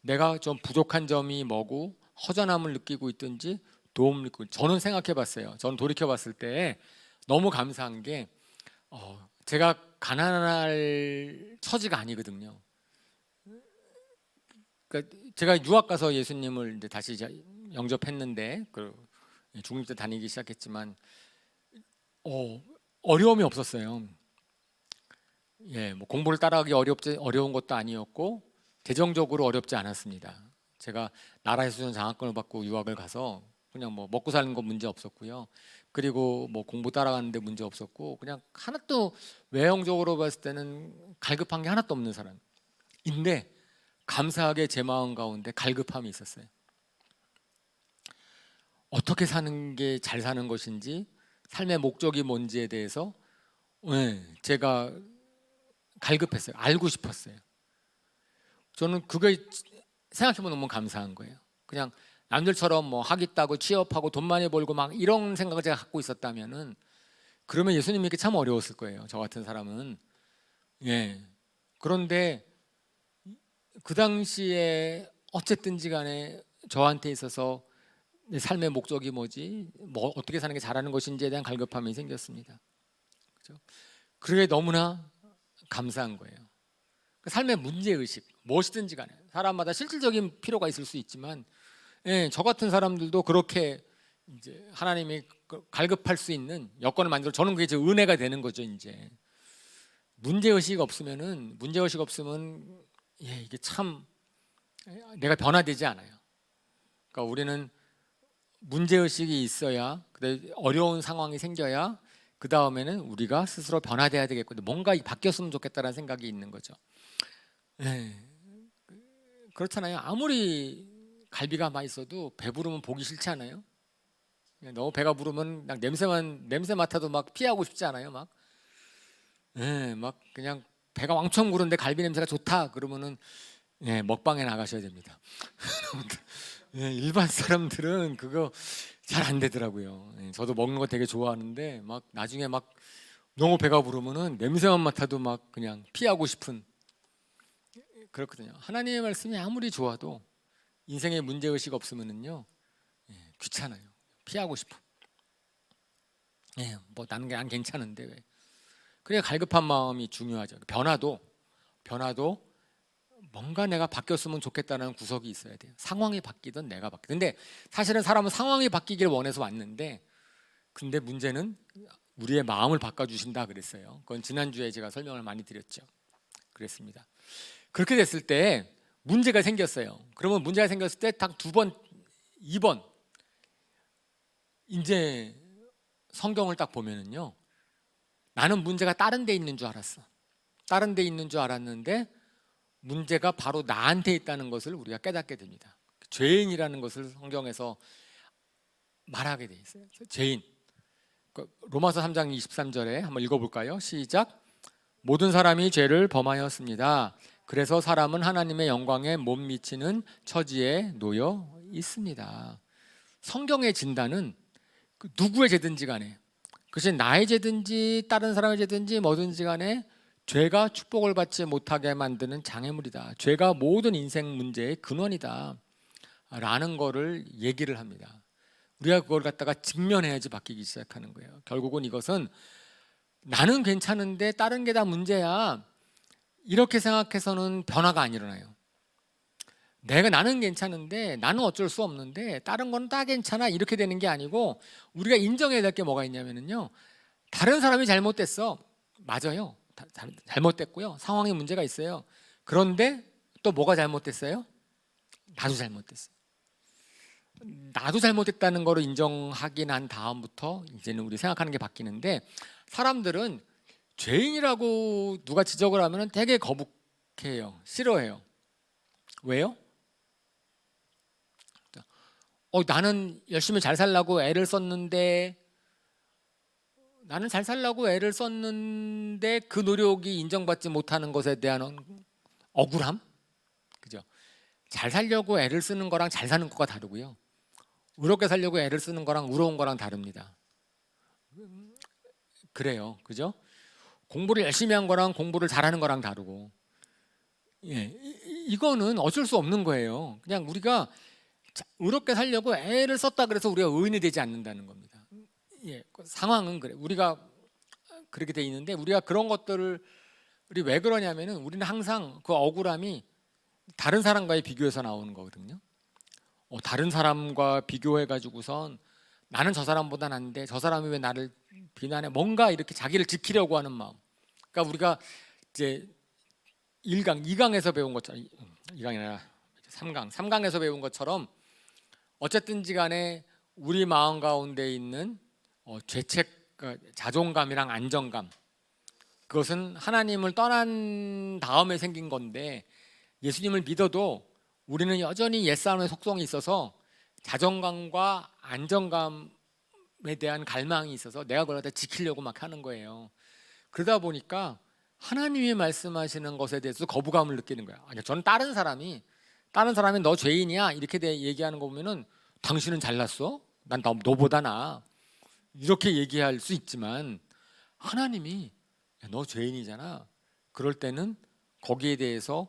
내가 좀 부족한 점이 뭐고 허전함을 느끼고 있든지 도움을 느끼고, 저는 생각해 봤어요. 저는 돌이켜 봤을 때 너무 감사한 게 제가 가난할 처지가 아니거든요. 그러니까 제가 유학 가서 예수님을 이제 다시 영접했는데 중립 때 다니기 시작했지만 어려움이 없었어요. 뭐 공부를 따라가기 어려운 것도 아니었고 재정적으로 어렵지 않았습니다. 제가 나라에서 주는 장학금을 받고 유학을 가서 그냥 뭐 먹고 사는 거 문제 없었고요. 그리고 뭐 공부 따라가는데 문제 없었고, 그냥 하나도 외형적으로 봤을 때는 갈급한 게 하나도 없는 사람인데, 감사하게 제 마음 가운데 갈급함이 있었어요. 어떻게 사는 게 잘 사는 것인지, 삶의 목적이 뭔지에 대해서 제가 갈급했어요. 알고 싶었어요. 저는 그게 생각해보면 너무 감사한 거예요. 그냥 남들처럼 뭐 하겠다고 취업하고 돈 많이 벌고 막 이런 생각을 제가 갖고 있었다면은, 그러면 예수님 믿기 참 어려웠을 거예요. 저 같은 사람은. 그런데 그 당시에 어쨌든지 간에 저한테 있어서 내 삶의 목적이 뭐지, 뭐 어떻게 사는 게 잘하는 것인지에 대한 갈급함이 생겼습니다. 그렇죠? 그게 너무나 감사한 거예요. 삶의 문제의식, 무엇이든지 간에 사람마다 실질적인 필요가 있을 수 있지만 저 같은 사람들도 그렇게 이제 하나님이 갈급할 수 있는 여건을 만들어, 저는 그게 이제 은혜가 되는 거죠. 이제 문제의식 없으면 이게 참 내가 변화되지 않아요. 그러니까 우리는 문제의식이 있어야, 어려운 상황이 생겨야 그 다음에는 우리가 스스로 변화돼야 되겠거든요. 뭔가 바뀌었으면 좋겠다는 생각이 있는 거죠. 그렇잖아요. 아무리 갈비가 맛있어도 배부르면 보기 싫지 않아요? 너무 배가 부르면 그냥 냄새 맡아도 막 피하고 싶지 않아요? 막 그냥 배가 왕청 부른데 갈비 냄새가 좋다 그러면은 먹방에 나가셔야 됩니다. 일반 사람들은 그거 잘 안 되더라고요. 저도 먹는 거 되게 좋아하는데 막 나중에 막 너무 배가 부르면은 냄새만 맡아도 막 그냥 피하고 싶은, 그렇거든요. 하나님의 말씀이 아무리 좋아도 인생에 문제의식 없으면은요 귀찮아요. 피하고 싶어. 뭐 난 괜찮은데 왜? 그래, 갈급한 마음이 중요하죠. 변화도 뭔가 내가 바뀌었으면 좋겠다는 구석이 있어야 돼요. 상황이 바뀌든 내가 바뀌든. 근데 사실은 사람은 상황이 바뀌길 원해서 왔는데, 근데 문제는 우리의 마음을 바꿔주신다 그랬어요. 그건 지난주에 제가 설명을 많이 드렸죠. 그랬습니다. 그렇게 됐을 때 문제가 생겼어요. 그러면 문제가 생겼을 때 딱 2번 이제 성경을 딱 보면은요, 나는 문제가 다른 데 있는 줄 알았어. 다른 데 있는 줄 알았는데 문제가 바로 나한테 있다는 것을 우리가 깨닫게 됩니다. 죄인이라는 것을 성경에서 말하게 돼 있어요. 죄인. 로마서 3장 23절에 한번 읽어볼까요? 시작. 모든 사람이 죄를 범하였습니다. 그래서 사람은 하나님의 영광에 못 미치는 처지에 놓여 있습니다. 성경의 진단은 누구의 죄든지 간에, 그것이 나의 죄든지 다른 사람의 죄든지 뭐든지 간에 죄가 축복을 받지 못하게 만드는 장애물이다. 죄가 모든 인생 문제의 근원이다 라는 거를 얘기를 합니다. 우리가 그걸 갖다가 직면해야지 바뀌기 시작하는 거예요. 결국은 이것은 나는 괜찮은데 다른 게 다 문제야, 이렇게 생각해서는 변화가 안 일어나요. 나는 괜찮은데 나는 어쩔 수 없는데 다른 건 다 괜찮아, 이렇게 되는 게 아니고, 우리가 인정해야 될 게 뭐가 있냐면요, 다른 사람이 잘못됐어. 맞아요. 잘못됐고요. 상황에 문제가 있어요. 그런데 또 뭐가 잘못됐어요? 나도 잘못됐어요. 나도 잘못됐다는 거를 인정하기 난 다음부터 이제는 우리 생각하는 게 바뀌는데, 사람들은 죄인이라고 누가 지적을 하면 되게 거북해요. 싫어해요. 왜요? 나는 열심히 잘 살라고 애를 썼는데, 그 노력이 인정받지 못하는 것에 대한 억울함? 그죠? 잘 살려고 애를 쓰는 거랑 잘 사는 거가 다르고요. 의롭게 살려고 애를 쓰는 거랑 의로운 거랑 다릅니다. 그래요. 그죠? 공부를 열심히 한 거랑 공부를 잘하는 거랑 다르고. 이거는 어쩔 수 없는 거예요. 그냥 우리가 의롭게 살려고 애를 썼다 그래서 우리가 의인이 되지 않는다는 겁니다. 상황은 그래. 우리가 그렇게 돼 있는데, 우리가 그런 것들을 우리 왜 그러냐면은, 우리는 항상 그 억울함이 다른 사람과의 비교해서 나오는 거거든요. 다른 사람과 비교해 가지고선 나는 저 사람보다 난데 저 사람이 왜 나를 비난해, 뭔가 이렇게 자기를 지키려고 하는 마음. 그러니까 우리가 이제 1강, 2강에서 배운 것처럼, 2강이 아니라 3강에서 배운 것처럼, 어쨌든지 간에 우리 마음 가운데 있는 죄책, 자존감이랑 안정감, 그것은 하나님을 떠난 다음에 생긴 건데, 예수님을 믿어도 우리는 여전히 옛사람의 속성이 있어서 자존감과 안정감에 대한 갈망이 있어서 내가 그걸 다 지키려고 막 하는 거예요. 그러다 보니까 하나님이 말씀하시는 것에 대해서 거부감을 느끼는 거야. 아니, 저는 다른 사람이 너 죄인이야 이렇게 얘기하는 거 보면은, 당신은 잘났어? 난 너보다 나아, 이렇게 얘기할 수 있지만, 하나님이 너 죄인이잖아. 그럴 때는 거기에 대해서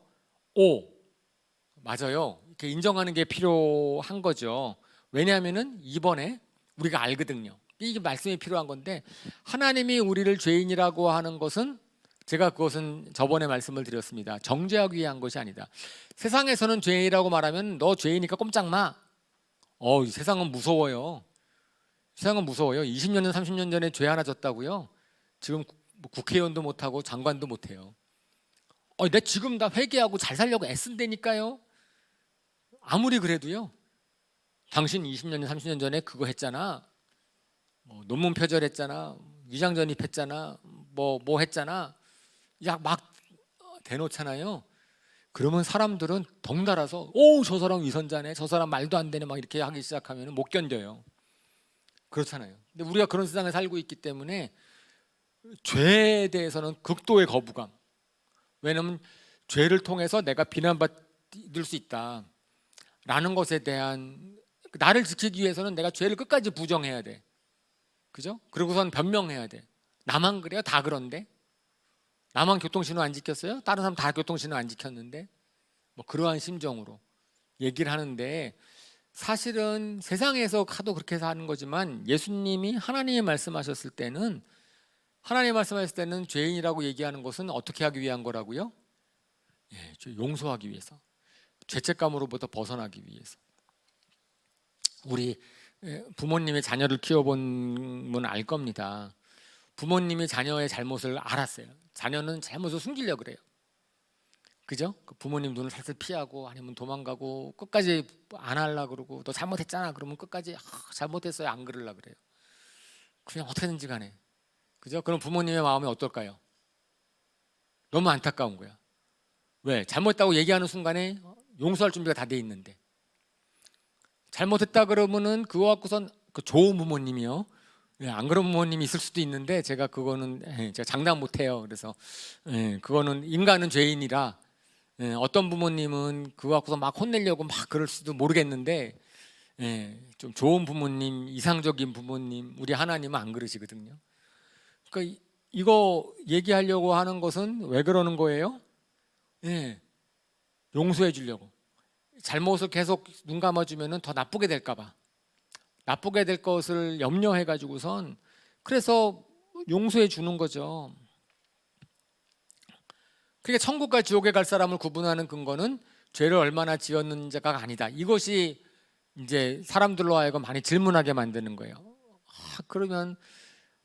맞아요, 이렇게 인정하는 게 필요한 거죠. 왜냐하면은 이번에 우리가 알거든요. 이게 말씀이 필요한 건데, 하나님이 우리를 죄인이라고 하는 것은, 제가 그것은 저번에 말씀을 드렸습니다. 정죄하기 위한 것이 아니다. 세상에서는 죄인이라고 말하면 너 죄이니까 꼼짝 마. 세상은 무서워요. 세상은 무서워요. 20년, 30년 전에 죄 하나 졌다고요? 지금 국회의원도 못하고 장관도 못해요. 내 지금 다 회개하고 잘 살려고 애쓴다니까요. 아무리 그래도요. 당신 20년, 30년 전에 그거 했잖아. 논문 표절했잖아. 위장 전입했잖아. 뭐 했잖아. 막 대놓잖아요. 그러면 사람들은 덩달아서 저 사람 위선자네, 저 사람 말도 안 되네 막 이렇게 하기 시작하면 못 견뎌요. 그렇잖아요. 근데 우리가 그런 세상에 살고 있기 때문에 죄에 대해서는 극도의 거부감. 왜냐하면 죄를 통해서 내가 비난받을 수 있다라는 것에 대한, 나를 지키기 위해서는 내가 죄를 끝까지 부정해야 돼. 그죠? 그러고선 변명해야 돼. 나만 그래요? 다 그런데? 나만 교통신호 안 지켰어요? 다른 사람 다 교통신호 안 지켰는데? 그러한 심정으로 얘기를 하는데, 사실은 세상에서 하도 그렇게 사는 거지만 예수님이 하나님이 말씀하셨을 때는, 죄인이라고 얘기하는 것은 어떻게 하기 위한 거라고요? 용서하기 위해서, 죄책감으로부터 벗어나기 위해서. 우리 부모님이 자녀를 키워본 알 겁니다. 부모님이 자녀의 잘못을 알았어요. 자녀는 잘못을 숨기려고 그래요. 그죠? 부모님 눈을 살살 피하고 아니면 도망가고 끝까지 안 하려고 그러고, 너 잘못했잖아 그러면 끝까지 잘못했어요 안 그러려고 그래요. 그냥 어떻게든지 간에. 그죠? 그럼 부모님의 마음이 어떨까요? 너무 안타까운 거야. 왜? 잘못했다고 얘기하는 순간에 용서할 준비가 다 돼 있는데, 잘못했다 그러면은 그거 갖고선 좋은 부모님이요. 안 그런 부모님이 있을 수도 있는데 제가 장담 못해요. 그래서 그거는 인간은 죄인이라, 어떤 부모님은 그거 갖고서 막 혼내려고 막 그럴 수도 모르겠는데, 좀 좋은 부모님, 이상적인 부모님, 우리 하나님은 안 그러시거든요. 그러니까 이거 얘기하려고 하는 것은 왜 그러는 거예요? 용서해 주려고. 잘못을 계속 눈 감아주면 더 나쁘게 될까 봐, 나쁘게 될 것을 염려해 가지고선 그래서 용서해 주는 거죠. 그러니까 천국과 지옥에 갈 사람을 구분하는 근거는 죄를 얼마나 지었는지가 아니다. 이것이 이제 사람들로 하여금 많이 질문하게 만드는 거예요. 그러면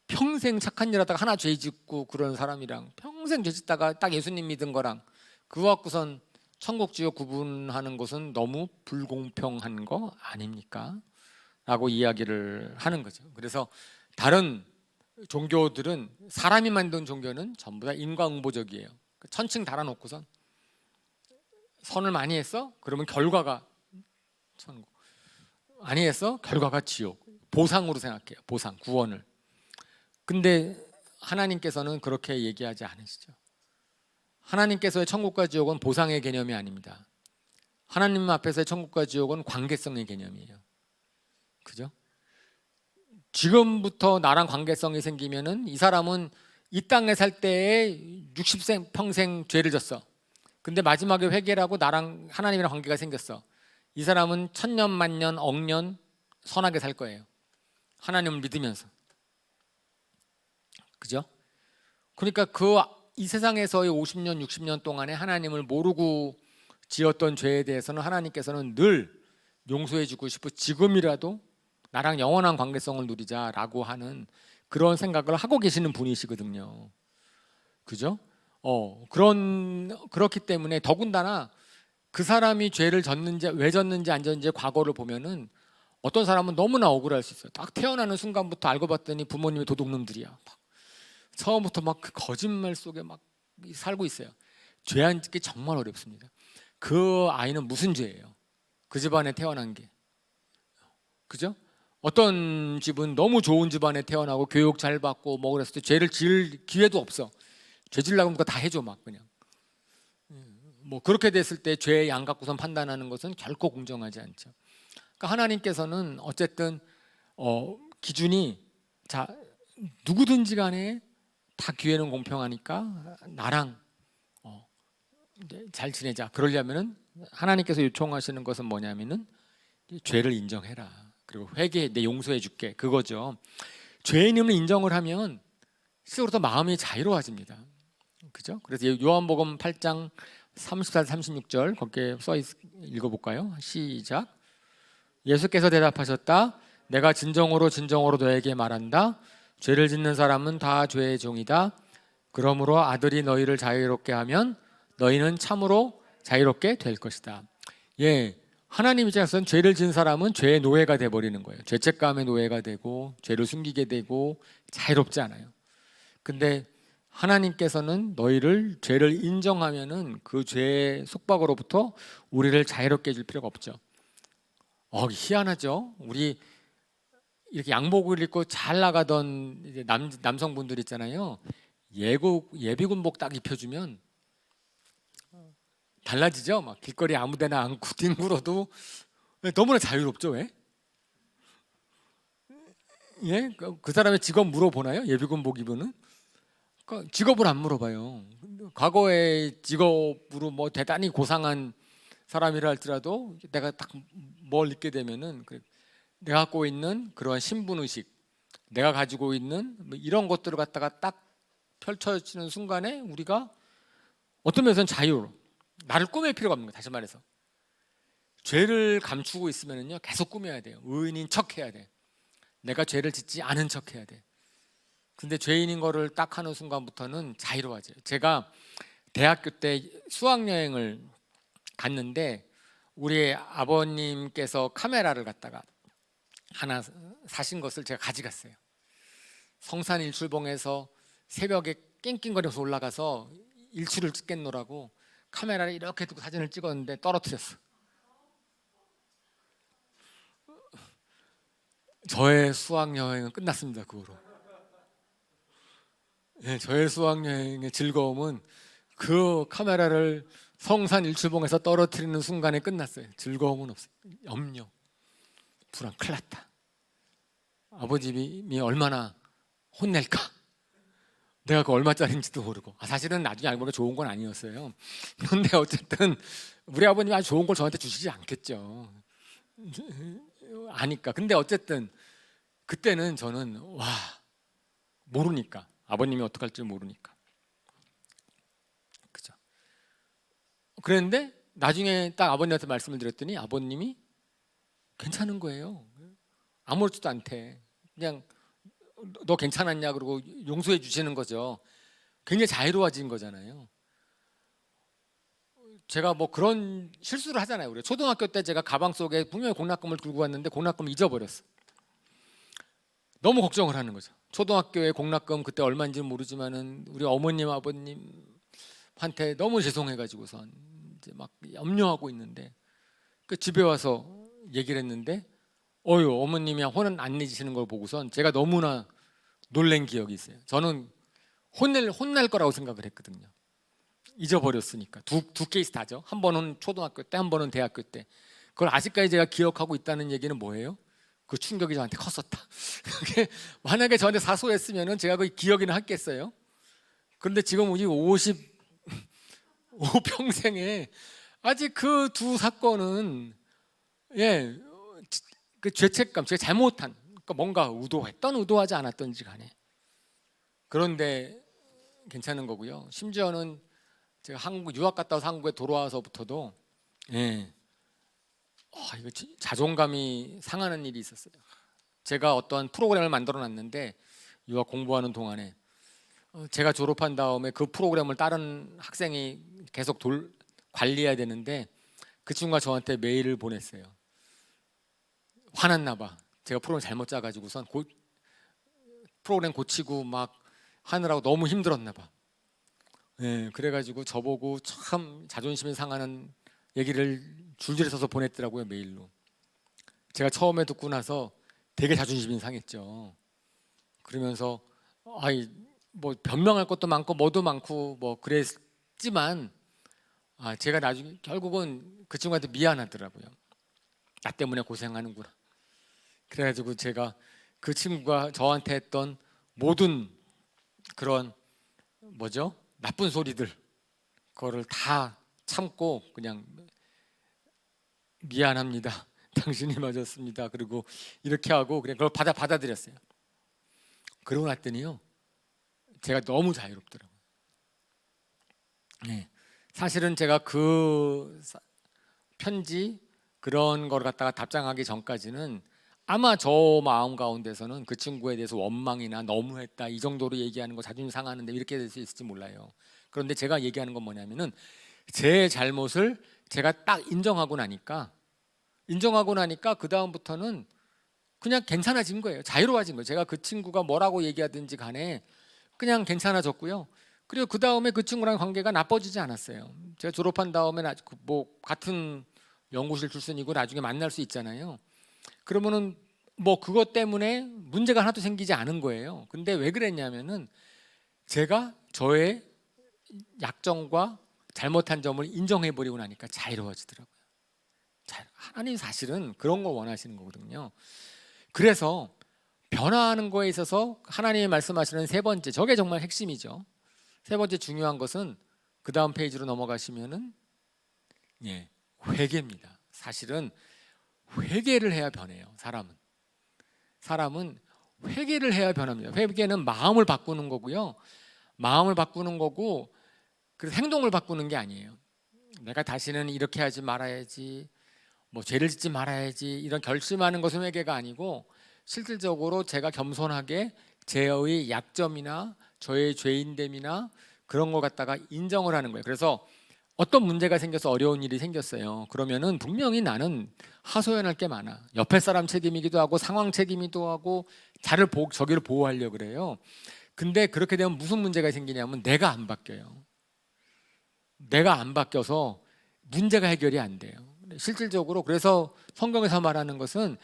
평생 착한 일 하다가 하나 죄 짓고 그런 사람이랑 평생 죄 짓다가 딱 예수님 믿은 거랑 그거 갖고선 천국 지옥 구분하는 것은 너무 불공평한 거 아닙니까? 라고 이야기를 하는 거죠. 그래서 다른 종교들은, 사람이 만든 종교는 전부 다 인과응보적이에요. 천칭 달아놓고선 선을 많이 했어? 그러면 결과가 천국, 많이 했어? 결과가 지옥. 보상으로 생각해요. 보상, 구원을. 근데 하나님께서는 그렇게 얘기하지 않으시죠. 하나님께서의 천국과 지옥은 보상의 개념이 아닙니다. 하나님 앞에서의 천국과 지옥은 관계성의 개념이에요. 그죠? 지금부터 나랑 관계성이 생기면은 이 사람은 이 땅에 살 때에 60세 평생 죄를 졌어. 근데 마지막에 회개를 하고 나랑 하나님이랑 관계가 생겼어. 이 사람은 천년 만년 억년 선하게 살 거예요. 하나님을 믿으면서. 그죠? 그러니까 이 세상에서의 50년 60년 동안에 하나님을 모르고 지었던 죄에 대해서는 하나님께서는 늘 용서해 주고 싶어, 지금이라도 나랑 영원한 관계성을 누리자라고 하는 그런 생각을 하고 계시는 분이시거든요. 그죠? 그렇기 때문에 더군다나 그 사람이 죄를 졌는지 왜 졌는지 안 졌는지 과거를 보면은 어떤 사람은 너무나 억울할 수 있어요. 딱 태어나는 순간부터 알고 봤더니 부모님이 도둑놈들이야. 처음부터 막 그 거짓말 속에 막 살고 있어요. 죄 안 짓기 정말 어렵습니다. 그 아이는 무슨 죄예요? 그 집안에 태어난 게. 그죠? 어떤 집은 너무 좋은 집안에 태어나고 교육 잘 받고 뭐 그랬을 때 죄를 지을 기회도 없어. 죄 지으려고 하면 다 해줘 막 그냥. 그렇게 됐을 때 죄의 양 갖고선 판단하는 것은 결코 공정하지 않죠. 그러니까 하나님께서는 어쨌든 기준이, 자, 누구든지 간에 다 기회는 공평하니까 나랑 잘 지내자. 그러려면은 하나님께서 요청하시는 것은 뭐냐면은 죄를 인정해라. 그리고 회개해, 내 용서해 줄게. 그거죠. 죄인임을 인정을 하면 실제로 마음이 자유로워집니다. 그죠? 그래서 요한복음 8장 34, 36절 거기에 써 읽어볼까요? 시작. 예수께서 대답하셨다. 내가 진정으로 너에게 말한다. 죄를 짓는 사람은 다 죄의 종이다. 그러므로 아들이 너희를 자유롭게 하면 너희는 참으로 자유롭게 될 것이다. 예, 하나님 입장에서는 죄를 지은 사람은 죄의 노예가 돼버리는 거예요. 죄책감의 노예가 되고 죄를 숨기게 되고 자유롭지 않아요. 근데 하나님께서는 너희를 죄를 인정하면은 그 죄의 속박으로부터 우리를 자유롭게 해줄 필요가 없죠. 희한하죠. 우리 이렇게 양복을 입고 잘 나가던 이제 남성분들 있잖아요. 예비군복 딱 입혀주면 달라지죠. 막 길거리 아무데나 안고 뒹굴어도 너무나 자유롭죠. 왜? 예? 그 사람의 직업 물어보나요? 예비군복 입으는? 그러니까 직업을 안 물어봐요. 과거의 직업으로 뭐 대단히 고상한 사람이라 할지라도 내가 딱 뭘 입게 되면은 내가 갖고 있는 그러한 신분 의식, 내가 가지고 있는 뭐 이런 것들을 갖다가 딱 펼쳐지는 순간에 우리가 어떤 면에서는 자유로 나를 꾸밀 필요가 없는 거예요. 다시 말해서 죄를 감추고 있으면은요 계속 꾸며야 돼요. 의인인 척해야 돼. 내가 죄를 짓지 않은 척해야 돼. 근데 죄인인 거를 딱 하는 순간부터는 자유로워져요. 제가 대학교 때 수학여행을 갔는데 우리 아버님께서 카메라를 갖다가 하나 사신 것을 제가 가져갔어요. 성산 일출봉에서 새벽에 낑낑거려서 올라가서 일출을 찍겠노라고 카메라를 이렇게 두고 사진을 찍었는데 떨어뜨렸어. 저의 수학여행은 끝났습니다. 그거로. 네, 저의 수학여행의 즐거움은 그 카메라를 성산 일출봉에서 떨어뜨리는 순간에 끝났어요. 즐거움은 없어요. 염려, 불안, 큰일 났다. 아버님이 얼마나 혼낼까? 내가 그 얼마짜리인지도 모르고. 사실은 나중에 알고 보니까 좋은 건 아니었어요. 그런데 어쨌든 우리 아버님이 아주 좋은 걸 저한테 주시지 않겠죠. 아니까. 근데 어쨌든 그때는 저는 모르니까. 아버님이 어떻게 할지 모르니까. 그죠. 그랬는데 나중에 딱 아버님한테 말씀을 드렸더니 아버님이 괜찮은 거예요. 아무렇지도 않대. 그냥 너 괜찮았냐 그러고 용서해 주시는 거죠. 굉장히 자유로워진 거잖아요. 제가 뭐 그런 실수를 하잖아요. 우리 초등학교 때 제가 가방 속에 분명히 공락금을 들고 왔는데 공락금을 잊어버렸어. 너무 걱정을 하는 거죠. 초등학교에 공락금 그때 얼마인지는 모르지만은 우리 어머님 아버님한테 너무 죄송해가지고선 이제 막 염려하고 있는데 그 집에 와서 얘기를 했는데 어머님이 혼은 안 내시는 걸 보고선 제가 너무나 놀란 기억이 있어요. 저는 혼날 거라고 생각을 했거든요. 잊어버렸으니까 두 케이스 다죠. 한 번은 초등학교 때, 한 번은 대학교 때. 그걸 아직까지 제가 기억하고 있다는 얘기는 뭐예요? 그 충격이 저한테 컸었다. 그게 만약에 저한테 사소했으면은 제가 그 기억이나 했겠어요. 그런데 지금 우리 55평생에 아직 그 두 사건은 그 죄책감, 제가 잘못한, 그러니까 뭔가 의도했던 의도하지 않았던지 간에 그런데 괜찮은 거고요. 심지어는 제가 한국 유학 갔다 와서 한국에 돌아와서부터도 이거 자존감이 상하는 일이 있었어요. 제가 어떤 프로그램을 만들어 놨는데 유학 공부하는 동안에 제가 졸업한 다음에 그 프로그램을 다른 학생이 계속 관리해야 되는데 그 친구가 저한테 메일을 보냈어요. 화났나 봐. 제가 프로그램 잘못 짜가지고선 프로그램 고치고 막 하느라고 너무 힘들었나 봐. 그래가지고 저보고 참 자존심이 상하는 얘기를 줄줄이 써서 보냈더라고요. 메일로. 제가 처음에 듣고 나서 되게 자존심이 상했죠. 그러면서 뭐 변명할 것도 많고 뭐도 많고 뭐 그랬지만 제가 나중에 결국은 그 친구한테 미안하더라고요. 나 때문에 고생하는구나. 그래가지고 제가 그 친구가 저한테 했던 모든 그런 나쁜 소리들 그거를 다 참고 그냥 미안합니다. 당신이 맞았습니다. 그리고 이렇게 하고 그냥 그걸 받아들였어요. 그러고 났더니요 제가 너무 자유롭더라고요. 사실은 제가 그 편지 그런 걸 갖다가 답장하기 전까지는 아마 저 마음 가운데서는 그 친구에 대해서 원망이나 너무했다 이 정도로 얘기하는 거 자존심 상하는데 이렇게 될 수 있을지 몰라요. 그런데 제가 얘기하는 건 뭐냐면은 제 잘못을 제가 딱 인정하고 나니까 그 다음부터는 그냥 괜찮아진 거예요. 자유로워진 거예요. 제가 그 친구가 뭐라고 얘기하든지 간에 그냥 괜찮아졌고요. 그리고 그 다음에 그 친구랑 관계가 나빠지지 않았어요. 제가 졸업한 다음에 뭐 같은 연구실 출신이고 나중에 만날 수 있잖아요. 그러면은 뭐 그것 때문에 문제가 하나도 생기지 않은 거예요. 근데 왜 그랬냐면은 제가 저의 약점과 잘못한 점을 인정해 버리고 나니까 자유로워지더라고요. 하나님 사실은 그런 거 원하시는 거거든요. 그래서 변화하는 거에 있어서 하나님이 말씀하시는 세 번째, 저게 정말 핵심이죠. 세 번째 중요한 것은 그 다음 페이지로 넘어가시면은 회개입니다. 사실은 회개를 해야 변해요. 사람은 회개를 해야 변합니다. 회개는 마음을 바꾸는 거고요. 마음을 바꾸는 거고 그래서 행동을 바꾸는 게 아니에요. 내가 다시는 이렇게 하지 말아야지, 뭐 죄를 짓지 말아야지 이런 결심하는 것은 회개가 아니고 실질적으로 제가 겸손하게 제의 약점이나 저의 죄인됨이나 그런 걸 갖다가 인정을 하는 거예요. 그래서 어떤 문제가 생겨서 어려운 일이 생겼어요. 그러면은 분명히 나는 하소연할 게 많아. 옆에 사람 책임이기도 하고 상황 책임이기도 하고 저기를 보호하려고 그래요. 근데 그렇게 되면 무슨 문제가 생기냐면 내가 안 바뀌어요. 내가 안 바뀌어서 문제가 해결이 안 돼요. 실질적으로 그래서 성경에서 말하는 것은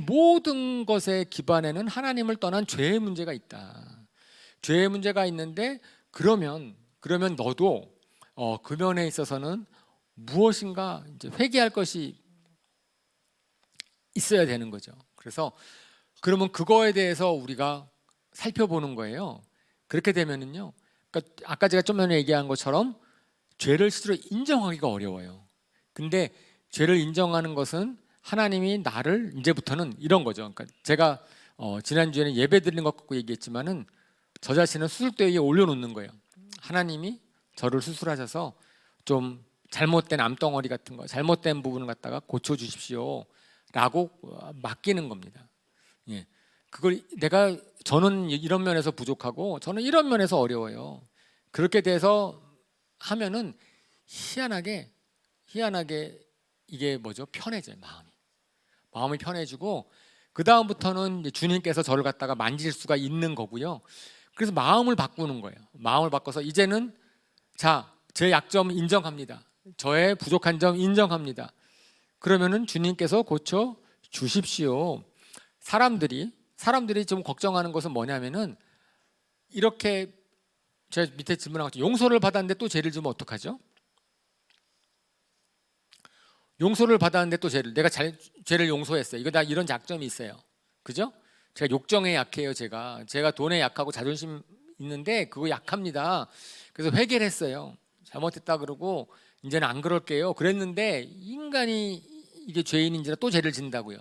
모든 것의 기반에는 하나님을 떠난 죄의 문제가 있다. 죄의 문제가 있는데 그러면 너도 그 면에 있어서는 무엇인가 이제 회개할 것이 있어야 되는 거죠. 그래서 그러면 그거에 대해서 우리가 살펴보는 거예요. 그렇게 되면은요. 그러니까 아까 제가 좀 전에 얘기한 것처럼 죄를 스스로 인정하기가 어려워요. 근데 죄를 인정하는 것은 하나님이 나를 이제부터는 이런 거죠. 그러니까 제가 지난주에는 예배 드리는 것 갖고 얘기했지만은 저 자신을 수술대 위에 올려놓는 거예요. 하나님이 저를 수술하셔서 좀 잘못된 암덩어리 같은 거, 잘못된 부분을 갖다가 고쳐 주십시오. 라고 맡기는 겁니다. 예. 저는 이런 면에서 부족하고 저는 이런 면에서 어려워요. 그렇게 돼서 하면은 희한하게 이게 뭐죠? 편해져요, 마음이 편해지고 그 다음부터는 주님께서 저를 갖다가 만질 수가 있는 거고요. 그래서 마음을 바꾸는 거예요. 마음을 바꿔서 이제는 제 약점 인정합니다. 저의 부족한 점 인정합니다. 그러면은 주님께서 고쳐 주십시오. 사람들이 좀 걱정하는 것은 뭐냐면은 이렇게 제가 밑에 질문한 것처럼 용서를 받았는데 또 죄를 지으면 어떡하죠? 용서를 받았는데 또 내가 죄를 용서했어요. 이거 다 이런 약점이 있어요. 그죠? 제가 욕정에 약해요. 제가 돈에 약하고 자존심 있는데 그거 약합니다. 그래서 회개를 했어요. 잘못했다 그러고 이제는 안 그럴게요. 그랬는데 인간이 이게 죄인인지라 또 죄를 짓는다고요.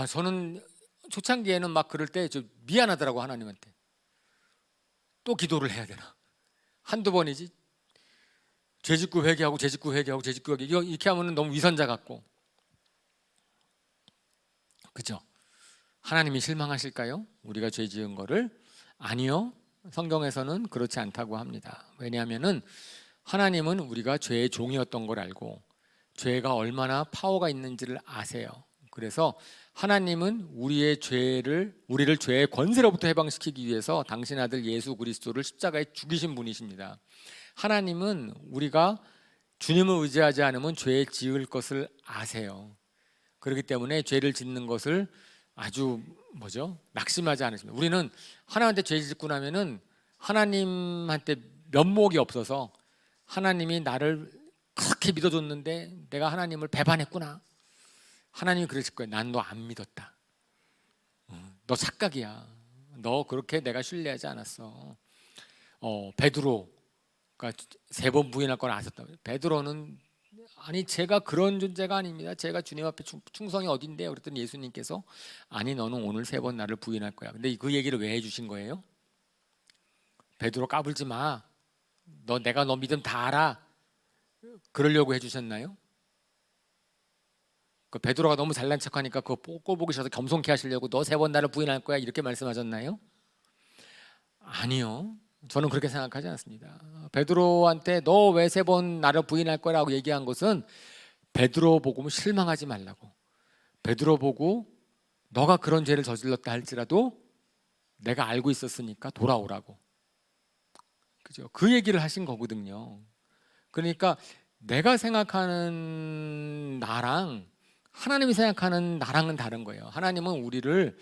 저는 초창기에는 막 그럴 때 좀 미안하더라고 하나님한테. 또 기도를 해야 되나? 한두 번이지. 죄짓고 회개하고 죄짓고 회개하고 죄짓고 회개 이렇게 하면은 너무 위선자 같고, 그죠? 하나님이 실망하실까요? 우리가 죄 지은 거를? 아니요. 성경에서는 그렇지 않다고 합니다. 왜냐하면은 하나님은 우리가 죄의 종이었던 걸 알고 죄가 얼마나 파워가 있는지를 아세요. 그래서 하나님은 우리를 죄의 권세로부터 해방시키기 위해서 당신 아들 예수 그리스도를 십자가에 죽이신 분이십니다. 하나님은 우리가 주님을 의지하지 않으면 죄 지을 것을 아세요. 그렇기 때문에 죄를 짓는 것을 아주 낙심하지 않으십니다. 우리는 하나님한테 죄 짓고 나면은 하나님한테 면목이 없어서 하나님이 나를 그렇게 믿어줬는데 내가 하나님을 배반했구나. 하나님이 그러실 거예요. 난 너 안 믿었다. 너 착각이야. 너 그렇게 내가 신뢰하지 않았어. 베드로가 3번 부인할 걸 아셨다. 베드로는 아니 제가 그런 존재가 아닙니다. 제가 주님 앞에 충성이 어딘데요? 그랬더니 예수님께서 아니 너는 오늘 3번 나를 부인할 거야. 근데 그 얘기를 왜 해주신 거예요? 베드로 까불지 마. 내가 너 믿음 다 알아. 그러려고 해주셨나요? 그 베드로가 너무 잘난 척하니까 그거 꼴보기 싫어서 겸손케 하시려고 너 3번 나를 부인할 거야 이렇게 말씀하셨나요? 아니요. 저는 그렇게 생각하지 않습니다. 베드로한테 너 왜 3번 나를 부인할 거라고 얘기한 것은 베드로 보고 실망하지 말라고, 베드로 보고 너가 그런 죄를 저질렀다 할지라도 내가 알고 있었으니까 돌아오라고, 그죠? 그 얘기를 하신 거거든요. 그러니까 내가 생각하는 나랑 하나님이 생각하는 나랑은 다른 거예요. 하나님은 우리를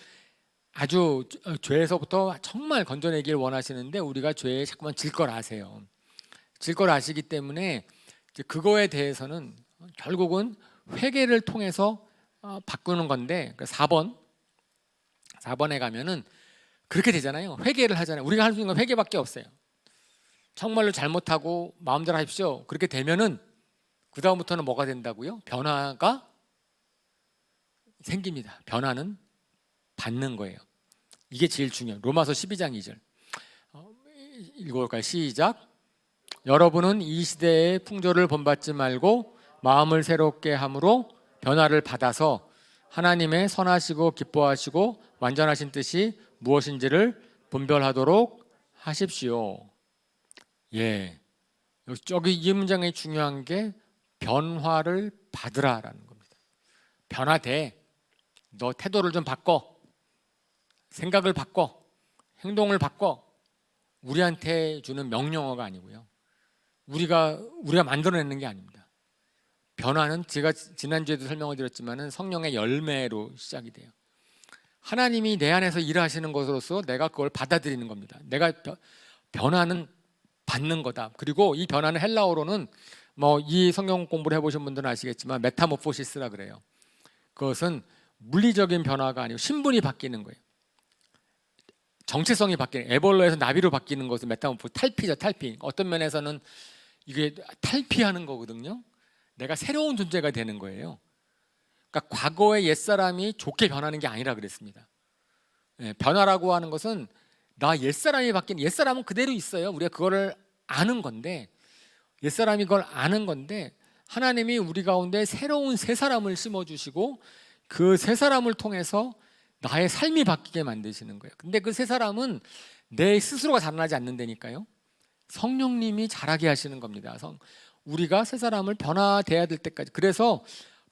아주 죄에서부터 정말 건져내길 원하시는데 우리가 죄에 자꾸만 질 걸 아세요. 질 걸 아시기 때문에 그거에 대해서는 결국은 회개를 통해서 바꾸는 건데, 4번에 가면은 그렇게 되잖아요. 회개를 하잖아요. 우리가 할 수 있는 건 회개밖에 없어요. 정말로 잘못하고 마음대로 하십시오. 그렇게 되면은 그 다음부터는 뭐가 된다고요? 변화가 생깁니다. 변화는 받는 거예요. 이게 제일 중요해요. 로마서 12장 2절 읽어볼까요? 시작. 여러분은 이 시대의 풍조를 본받지 말고 마음을 새롭게 함으로 변화를 받아서 하나님의 선하시고 기뻐하시고 완전하신 뜻이 무엇인지를 분별하도록 하십시오. 예, 저기 이 문장이 중요한 게 변화를 받으라라는 겁니다. 변화돼. 너 태도를 좀 바꿔, 생각을 바꿔, 행동을 바꿔. 우리한테 주는 명령어가 아니고요. 우리가 만들어내는 게 아닙니다. 변화는 제가 지난주에도 설명을 드렸지만은 성령의 열매로 시작이 돼요. 하나님이 내 안에서 일하시는 것으로서 내가 그걸 받아들이는 겁니다. 내가 변화는 받는 거다. 그리고 이 변화는 헬라어로는 이 성경 공부를 해보신 분들은 아시겠지만 메타모포시스라 그래요. 그것은 물리적인 변화가 아니고 신분이 바뀌는 거예요. 정체성이 바뀌는, 에볼로에서 나비로 바뀌는 것은 메타모포, 탈피죠. 탈피. 어떤 면에서는 이게 탈피하는 거거든요. 내가 새로운 존재가 되는 거예요. 그러니까 과거의 옛사람이 좋게 변하는 게 아니라 그랬습니다. 변화라고 하는 것은 나 옛사람이 바뀌는, 옛사람은 그대로 있어요. 우리가 그거를 아는 건데, 옛사람이 그걸 아는 건데 하나님이 우리 가운데 새로운 새 사람을 심어주시고 그 새 사람을 통해서 나의 삶이 바뀌게 만드시는 거예요. 근데 그 새 사람은 내 스스로가 자라나지 않는다니까요. 성령님이 자라게 하시는 겁니다. 우리가 새 사람을 변화돼야 될 때까지. 그래서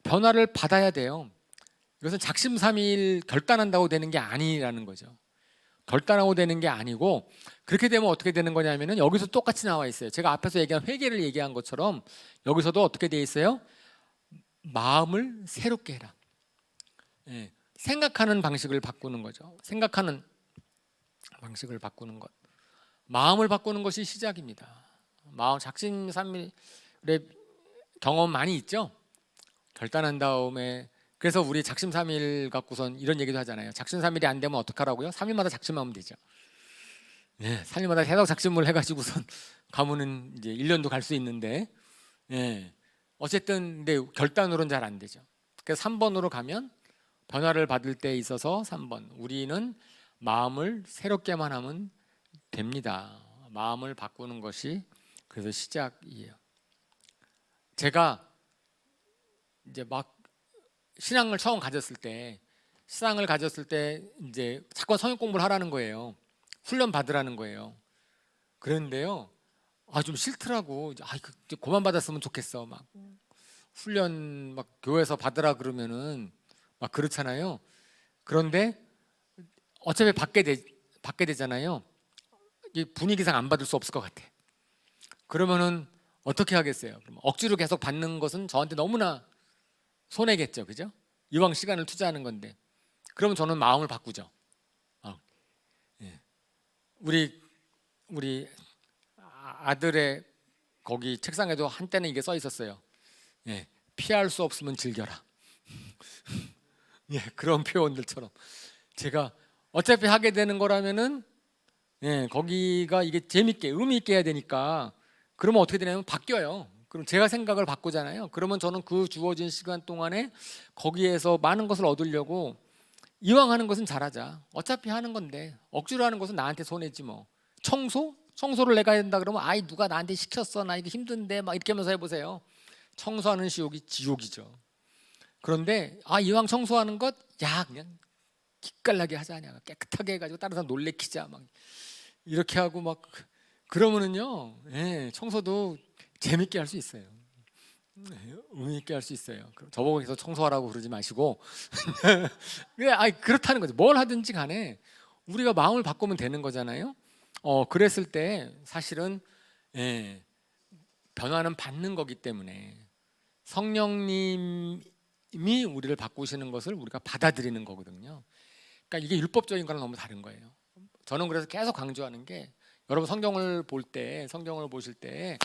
변화를 받아야 돼요. 이것은 작심삼일 결단한다고 되는 게 아니라는 거죠. 결단하고 되는 게 아니고, 그렇게 되면 어떻게 되는 거냐면은 여기서 똑같이 나와 있어요. 제가 앞에서 얘기한 회개를 얘기한 것처럼 여기서도 어떻게 돼 있어요? 마음을 새롭게 해라. 생각하는 방식을 바꾸는 거죠. 생각하는 방식을 바꾸는 것. 마음을 바꾸는 것이 시작입니다. 마음, 작심삼일의 경험 많이 있죠? 결단한 다음에. 그래서 우리 작심삼일 갖고선 이런 얘기도 하잖아요. 작심삼일이 안 되면 어떡하라고요? 3일마다 작심하면 되죠. 3일마다 계속 작심을 해가지고선 가면은 이제 1년도 갈 수 있는데, 어쨌든 근데 결단으로는 잘 안 되죠. 그래서 3번으로 가면 변화를 받을 때 있어서 3번, 우리는 마음을 새롭게만 하면 됩니다. 마음을 바꾸는 것이 그래서 시작이에요. 제가 이제 막 신앙을 처음 가졌을 때 이제 자꾸 성경 공부를 하라는 거예요. 훈련 받으라는 거예요. 그런데요, 좀 싫더라고. 그만 받았으면 좋겠어. 막 훈련 막 교회에서 받으라 그러면은 막 그렇잖아요. 그런데 어차피 받게 되잖아요. 이 분위기상 안 받을 수 없을 것 같아. 그러면은 어떻게 하겠어요? 그럼 억지로 계속 받는 것은 저한테 너무나 손해겠죠, 그죠? 이왕 시간을 투자하는 건데. 그러면 저는 마음을 바꾸죠. 우리 아들의 거기 책상에도 한때는 이게 써 있었어요. 피할 수 없으면 즐겨라. 그런 표현들처럼 제가 어차피 하게 되는 거라면은 거기가 이게 재밌게 의미 있게 해야 되니까, 그러면 어떻게 되냐면 바뀌어요. 그럼 제가 생각을 바꾸잖아요. 그러면 저는 그 주어진 시간 동안에 거기에서 많은 것을 얻으려고, 이왕 하는 것은 잘하자. 어차피 하는 건데 억지로 하는 것은 나한테 손해지 뭐. 청소를 내가 해야 된다 그러면 누가 나한테 시켰어, 나 이거 힘든데 막 이렇게 하면서 해보세요. 청소하는 지옥이 지옥이죠. 그런데 이왕 청소하는 것, 그냥 기깔나게 하자, 그냥 깨끗하게 해가지고 다른 사람 놀래키자, 막 이렇게 하고 막 그러면은요, 청소도 재밌게 할 수 있어요. 의미 있게 할 수 있어요. 저보고 계속 청소하라고 그러지 마시고, 그렇다는 거죠. 뭘 하든지 간에 우리가 마음을 바꾸면 되는 거잖아요. 그랬을 때 사실은 예, 변화는 받는 거기 때문에 성령님이 우리를 바꾸시는 것을 우리가 받아들이는 거거든요. 그러니까 이게 율법적인 거랑 너무 다른 거예요. 저는 그래서 계속 강조하는 게, 여러분 성경을 보실 때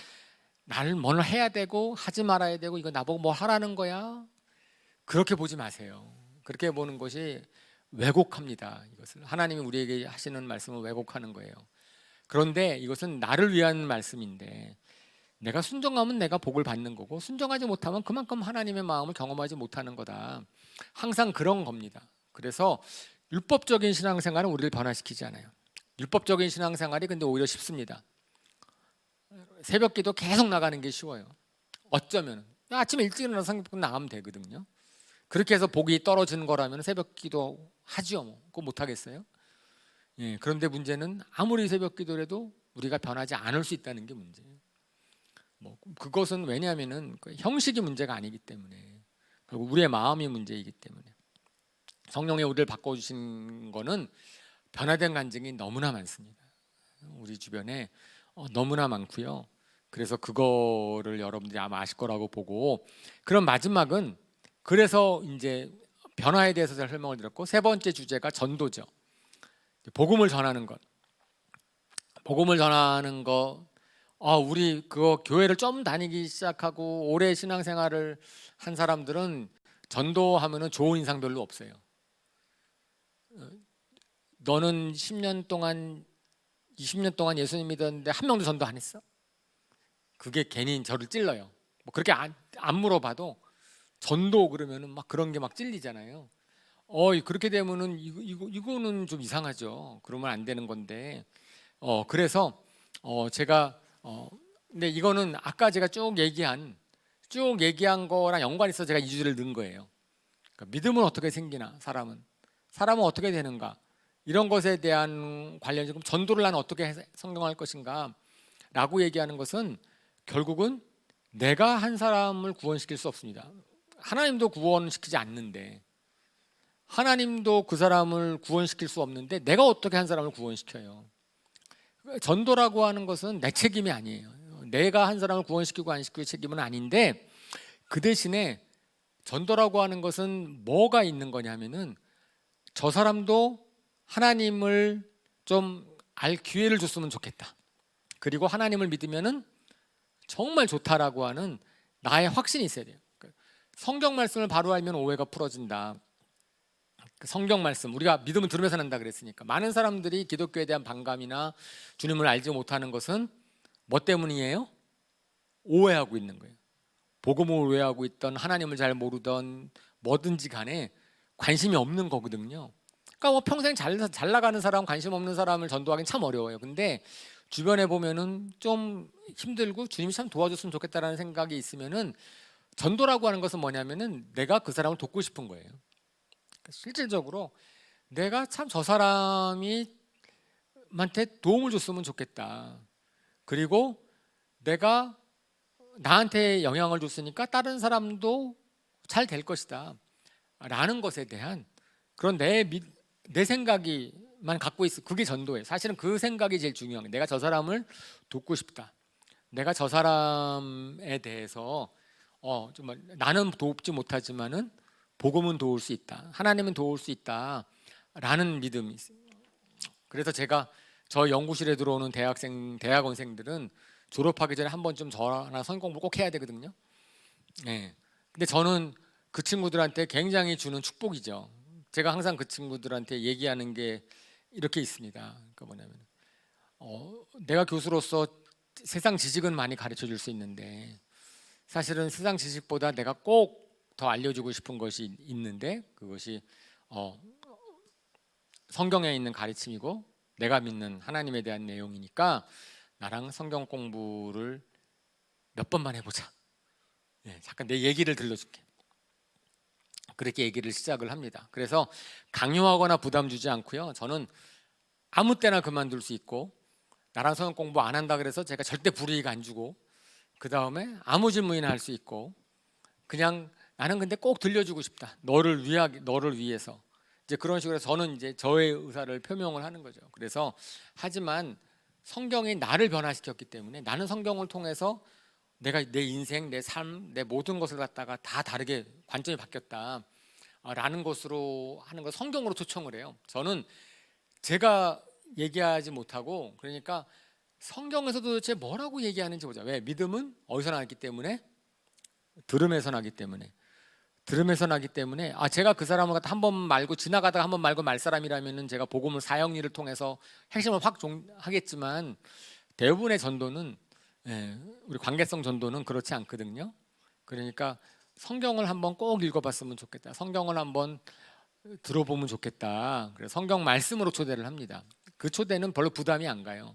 나를 뭘 해야 되고 하지 말아야 되고 이거 나보고 뭘 하라는 거야, 그렇게 보지 마세요. 그렇게 보는 것이 왜곡합니다. 이것을 하나님이 우리에게 하시는 말씀을 왜곡하는 거예요. 그런데 이것은 나를 위한 말씀인데, 내가 순종하면 내가 복을 받는 거고 순종하지 못하면 그만큼 하나님의 마음을 경험하지 못하는 거다. 항상 그런 겁니다. 그래서 율법적인 신앙생활은 우리를 변화시키지 않아요. 율법적인 신앙생활이 근데 오히려 쉽습니다. 새벽기도 계속 나가는 게 쉬워요. 어쩌면 아침에 일찍 일어나서 성경 나가면 되거든요. 그렇게 해서 복이 떨어지는 거라면 새벽기도 하죠. 그거 못 하겠어요? 그런데 문제는 아무리 새벽기도라도 우리가 변하지 않을 수 있다는 게 문제예요. 그것은 왜냐하면은 형식이 문제가 아니기 때문에, 그리고 우리의 마음이 문제이기 때문에. 성령의 우리를 바꿔주신 거는 변화된 간증이 너무나 많습니다. 우리 주변에 너무나 많고요. 그래서 그거를 여러분들이 아마 아실 거라고 보고, 그럼 마지막은, 그래서 이제 변화에 대해서 제가 설명을 드렸고, 세 번째 주제가 전도죠. 복음을 전하는 것. 복음을 전하는 것. 우리 그거 교회를 좀 다니기 시작하고 오래 신앙생활을 한 사람들은 전도하면은 좋은 인상 별로 없어요. 너는 10년 동안 20년 동안 예수님 믿었는데 한 명도 전도 안 했어? 그게 괜히 저를 찔러요. 그렇게 안 물어봐도 전도 그러면은 막 그런 게 막 찔리잖아요. 그렇게 되면은 이거는 좀 이상하죠. 그러면 안 되는 건데. 그래서 제가 근데 이거는 아까 제가 쭉 얘기한 거랑 연관이 있어서 제가 2주를 넣은 거예요. 그러니까 믿음은 어떻게 생기나, 사람은 어떻게 되는가, 이런 것에 대한 관련, 지금 전도를 나는 어떻게 성경할 것인가 라고 얘기하는 것은 결국은 내가 한 사람을 구원시킬 수 없습니다. 하나님도 구원시키지 않는데, 하나님도 그 사람을 구원시킬 수 없는데 내가 어떻게 한 사람을 구원시켜요? 전도라고 하는 것은 내 책임이 아니에요. 내가 한 사람을 구원시키고 안 시키고 책임은 아닌데, 그 대신에 전도라고 하는 것은 뭐가 있는 거냐면은, 저 사람도 하나님을 좀 알 기회를 줬으면 좋겠다. 그리고 하나님을 믿으면은 정말 좋다라고 하는 나의 확신이 있어야 돼요. 성경 말씀을 바로 알면 오해가 풀어진다. 성경 말씀, 우리가 믿음을 들으면서 난다 그랬으니까, 많은 사람들이 기독교에 대한 반감이나 주님을 알지 못하는 것은 뭐 때문이에요? 오해하고 있는 거예요. 복음을 오해하고 있던, 하나님을 잘 모르던, 뭐든지 간에 관심이 없는 거거든요. 그러니까 평생 잘 나가는 사람, 관심 없는 사람을 전도하기는 참 어려워요. 근데 주변에 보면은 좀 힘들고 주님이 참 도와줬으면 좋겠다라는 생각이 있으면은, 전도라고 하는 것은 뭐냐면은 내가 그 사람을 돕고 싶은 거예요. 실질적으로 내가 참 저 사람이 한테 도움을 줬으면 좋겠다. 그리고 내가 나한테 영향을 줬으니까 다른 사람도 잘 될 것이다 라는 것에 대한 그런 내 생각이만 갖고 있어. 그게 전도예요. 사실은 그 생각이 제일 중요한 거예요. 내가 저 사람을 돕고 싶다. 내가 저 사람에 대해서 정말 나는 돕지 못하지만은 복음은 도울 수 있다. 하나님은 도울 수 있다 라는 믿음이 있어요. 그래서 제가 저 연구실에 들어오는 대학원생들은 졸업하기 전에 한 번쯤 저나 성경공부 꼭 해야 되거든요. 근데 저는 그 친구들한테 굉장히 주는 축복이죠. 제가 항상 그 친구들한테 얘기하는 게 이렇게 있습니다. 그러니까 뭐냐면, 내가 교수로서 세상 지식은 많이 가르쳐 줄 수 있는데, 사실은 세상 지식보다 내가 꼭 더 알려주고 싶은 것이 있는데, 그것이 성경에 있는 가르침이고 내가 믿는 하나님에 대한 내용이니까 나랑 성경 공부를 몇 번만 해보자. 잠깐 내 얘기를 들려줄게. 그렇게 얘기를 시작을 합니다. 그래서 강요하거나 부담 주지 않고요. 저는 아무 때나 그만둘 수 있고, 나랑 성경 공부 안 한다 그래서 제가 절대 불이익 안 주고, 그 다음에 아무 질문이나 할 수 있고, 그냥 나는 근데 꼭 들려주고 싶다. 너를 위해서. 이제 그런 식으로 해서 저는 이제 저의 의사를 표명을 하는 거죠. 그래서 하지만 성경이 나를 변화시켰기 때문에 나는 성경을 통해서 내가 내 인생, 내 삶, 내 모든 것을 갖다가 다 다르게 관점이 바뀌었다. 라는 것으로 하는 거 성경으로 초청을 해요. 저는 제가 얘기하지 못하고, 그러니까 성경에서도 도대체 뭐라고 얘기하는지 보자. 왜? 믿음은 어디서 나기 때문에? 들음에서 나기 때문에. 들음에서 나기 때문에 제가 그 사람을 갖다 한 번 말고 지나가다가 한 번 말고 말 사람이라면은 제가 복음을 사형리를 통해서 핵심을 확 하겠지만, 대부분의 전도는 우리 관계성 전도는 그렇지 않거든요. 그러니까 성경을 한번 꼭 읽어봤으면 좋겠다. 성경을 한번 들어보면 좋겠다. 그래서 성경 말씀으로 초대를 합니다. 그 초대는 별로 부담이 안 가요.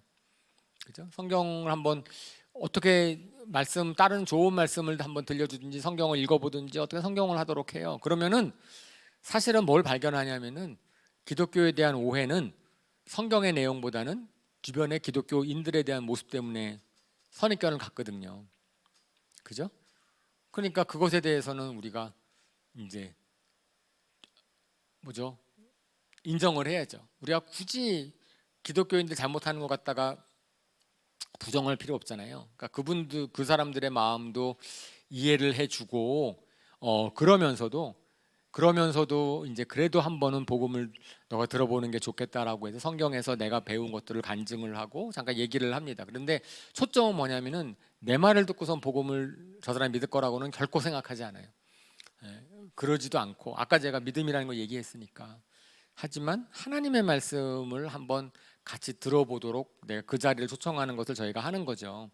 그죠? 성경을 한번 어떻게 다른 좋은 말씀을 한번 들려주든지 성경을 읽어보든지 어떻게 성경을 하도록 해요. 그러면은 사실은 뭘 발견하냐면은 기독교에 대한 오해는 성경의 내용보다는 주변의 기독교인들에 대한 모습 때문에 선입견을 갖거든요. 그죠? 그러니까 그것에 대해서는 우리가 이제 인정을 해야죠. 우리가 굳이 기독교인들 잘못하는 것 같다가 부정할 필요 없잖아요. 그러니까 그 사람들의 마음도 이해를 해주고, 그러면서도 이제 그래도 한 번은 복음을 너가 들어보는 게 좋겠다라고 해서 성경에서 내가 배운 것들을 간증을 하고 잠깐 얘기를 합니다. 그런데 초점은 뭐냐면은 내 말을 듣고선 복음을 저 사람이 믿을 거라고는 결코 생각하지 않아요. 그러지도 않고, 아까 제가 믿음이라는 걸 얘기했으니까. 하지만 하나님의 말씀을 한번 같이 들어보도록 내가 그 자리를 초청하는 것을 저희가 하는 거죠.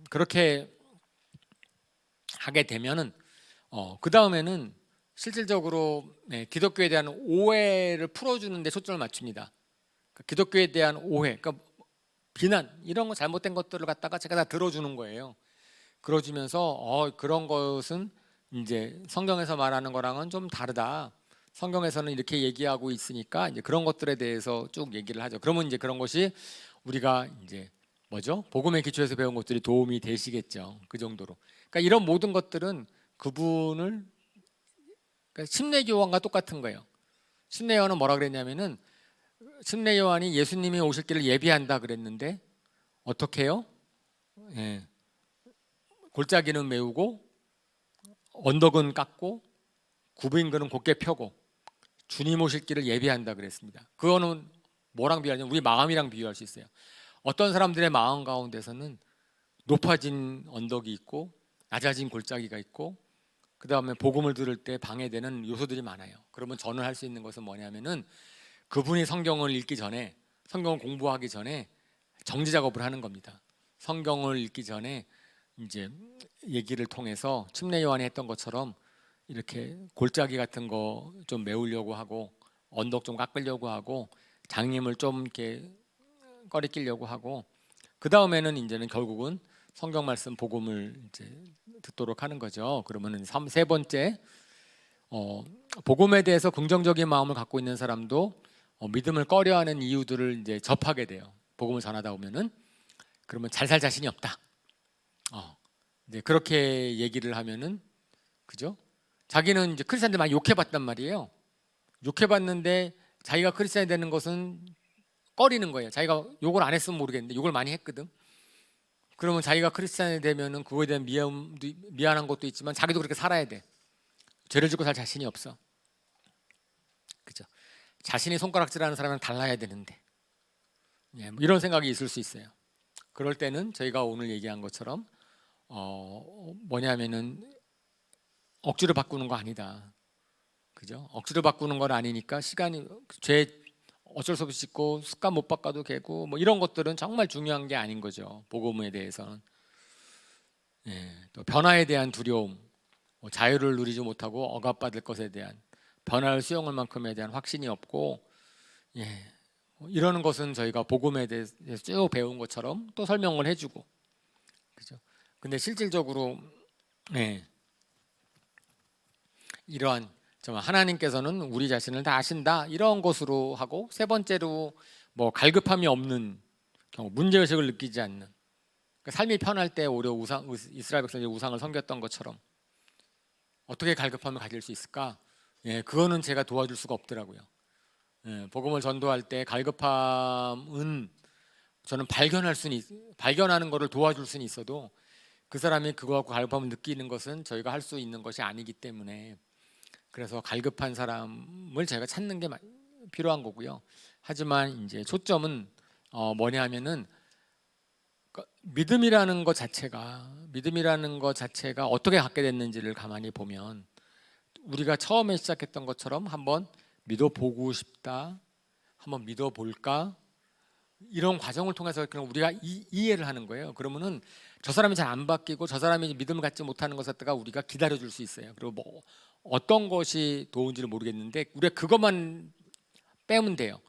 그렇게 하게 되면은 그 다음에는 실질적으로 기독교에 대한 오해를 풀어주는 데 초점을 맞춥니다. 기독교에 대한 오해, 그러니까 비난, 이런 거 잘못된 것들을 갖다가 제가 다 들어주는 거예요. 들어주면서 그런 것은 이제 성경에서 말하는 거랑은 좀 다르다. 성경에서는 이렇게 얘기하고 있으니까 이제 그런 것들에 대해서 쭉 얘기를 하죠. 그러면 이제 그런 것이 우리가 이제 복음의 기초에서 배운 것들이 도움이 되시겠죠. 그 정도로. 그러니까 이런 모든 것들은 그분을, 그러니까 침례 요한과 똑같은 거예요. 침례 요한은 뭐라 그랬냐면은 침례 요한이 예수님이 오실 길을 예비한다 그랬는데 어떻게 해요? 골짜기는 메우고 언덕은 깎고 굽은 그는 곧게 펴고 주님 오실 길을 예비한다 그랬습니다. 그거는 뭐랑 비유하냐면 우리 마음이랑 비유할 수 있어요. 어떤 사람들의 마음 가운데서는 높아진 언덕이 있고 낮아진 골짜기가 있고, 그 다음에 복음을 들을 때 방해되는 요소들이 많아요. 그러면 저는 할 수 있는 것은 뭐냐면은 그분이 성경을 읽기 전에, 성경을 공부하기 전에 정지 작업을 하는 겁니다. 성경을 읽기 전에 이제 얘기를 통해서 침례 요한이 했던 것처럼 이렇게 골짜기 같은 거 좀 메우려고 하고 언덕 좀 깎으려고 하고 장님을 좀 이렇게 꺼리끼려고 하고, 그 다음에는 이제는 결국은 성경 말씀 복음을 이제 듣도록 하는 거죠. 그러면은 세 번째, 복음에 대해서 긍정적인 마음을 갖고 있는 사람도 믿음을 꺼려하는 이유들을 이제 접하게 돼요. 복음을 전하다 보면은. 그러면 잘 살 자신이 없다. 이제 그렇게 얘기를 하면은, 그죠? 자기는 이제 크리스찬들 많이 욕해봤단 말이에요. 욕해봤는데 자기가 크리스찬이 되는 것은 꺼리는 거예요. 자기가 욕을 안 했으면 모르겠는데 욕을 많이 했거든. 그러면 자기가 크리스찬이 되면은 그거에 대한 미안한 것도 있지만 자기도 그렇게 살아야 돼. 죄를 짓고 살 자신이 없어. 그죠? 자신이 손가락질하는 사람은 달라야 되는데, 이런 생각이 있을 수 있어요. 그럴 때는 저희가 오늘 얘기한 것처럼 뭐냐면은 억지로 바꾸는 거 아니다. 그죠? 억지로 바꾸는 건 아니니까 죄 어쩔 수 없이 짓고 습관 못 바꿔도 되고 이런 것들은 정말 중요한 게 아닌 거죠. 복음에 대해서는. 또 변화에 대한 두려움, 자유를 누리지 못하고 억압받을 것에 대한 변화를 수용할 만큼에 대한 확신이 없고, 이러는 것은 저희가 복음에 대해서 쭉 배운 것처럼 또 설명을 해주고, 그죠? 근데 실질적으로 이러한 정말 하나님께서는 우리 자신을 다 아신다 이런 것으로 하고, 세 번째로 뭐 갈급함이 없는 경우, 문제의식을 느끼지 않는, 그러니까 삶이 편할 때 오히려 이스라엘 백성이 우상을 섬겼던 것처럼 어떻게 갈급함을 가질 수 있을까? 그거는 제가 도와줄 수가 없더라고요. 복음을 전도할 때 갈급함은 저는 발견하는 것을 도와줄 수는 있어도 그 사람이 그거하고 갈급함을 느끼는 것은 저희가 할 수 있는 것이 아니기 때문에, 그래서 갈급한 사람을 제가 찾는 게 필요한 거고요. 하지만 이제 초점은 뭐냐 하면은 믿음이라는 것 자체가 어떻게 갖게 됐는지를 가만히 보면, 우리가 처음에 시작했던 것처럼 한번 믿어보고 싶다, 한번 믿어볼까, 이런 과정을 통해서 그냥 우리가 이해를 하는 거예요. 그러면은 저 사람이 잘 안 바뀌고 저 사람이 믿음을 갖지 못하는 것을 갖다가 우리가 기다려줄 수 있어요. 그리고 뭐 어떤 것이 도운지를 모르겠는데 우리가 그것만 빼면 돼요.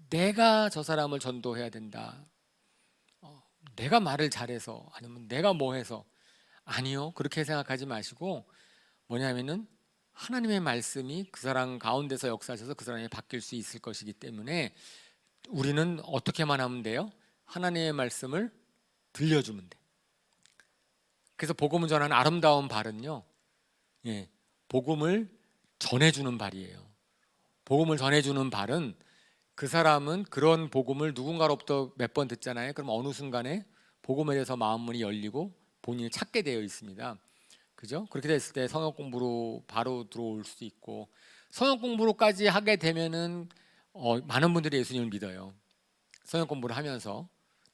내가 저 사람을 전도해야 된다, 내가 말을 잘해서, 아니면 내가 뭐 해서, 아니요, 그렇게 생각하지 마시고 뭐냐면은 하나님의 말씀이 그 사람 가운데서 역사하셔서 그 사람이 바뀔 수 있을 것이기 때문에 우리는 어떻게만 하면 돼요? 하나님의 말씀을 들려주면 돼. 그래서 복음을 전하는 아름다운 발은요, 복음을 전해주는 발이에요. 복음을 전해주는 발은, 그 사람은 그런 복음을 누군가로부터 몇 번 듣잖아요. 그럼 어느 순간에 복음에 대해서 마음문이 열리고 본인이 찾게 되어 있습니다. 그죠? 그렇게 됐을 때 성역 공부로 바로 들어올 수도 있고, 성역 공부로까지 하게 되면은 많은 분들이 예수님을 믿어요. 성역 공부를 하면서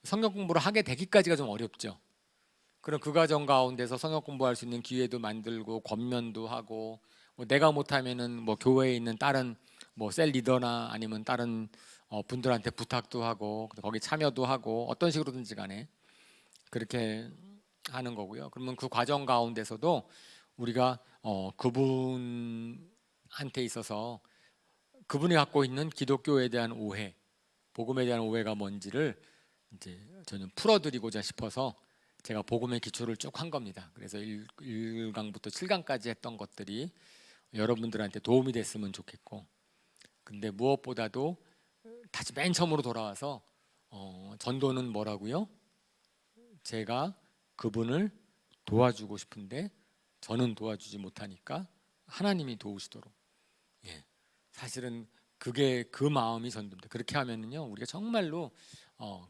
성역 공부를 하게 되기까지가 좀 어렵죠. 그럼 그 과정 가운데서 성역 공부할 수 있는 기회도 만들고 권면도 하고, 뭐 내가 못하면은 뭐 교회에 있는 다른 뭐 셀 리더나 아니면 다른 분들한테 부탁도 하고 거기 참여도 하고, 어떤 식으로든지 간에 그렇게 하는 거고요. 그러면 그 과정 가운데서도 우리가 그분한테 있어서 그분이 갖고 있는 기독교에 대한 오해, 복음에 대한 오해가 뭔지를 이제 저는 풀어드리고자 싶어서 제가 복음의 기초를 쭉 한 겁니다. 그래서 1강부터 7강까지 했던 것들이 여러분들한테 도움이 됐으면 좋겠고, 근데 무엇보다도 다시 맨 처음으로 돌아와서 전도는 뭐라고요? 제가 그분을 도와주고 싶은데 저는 도와주지 못하니까 하나님이 도우시도록. 사실은 그게 그 마음이 전도입니다. 그렇게 하면은요, 우리가 정말로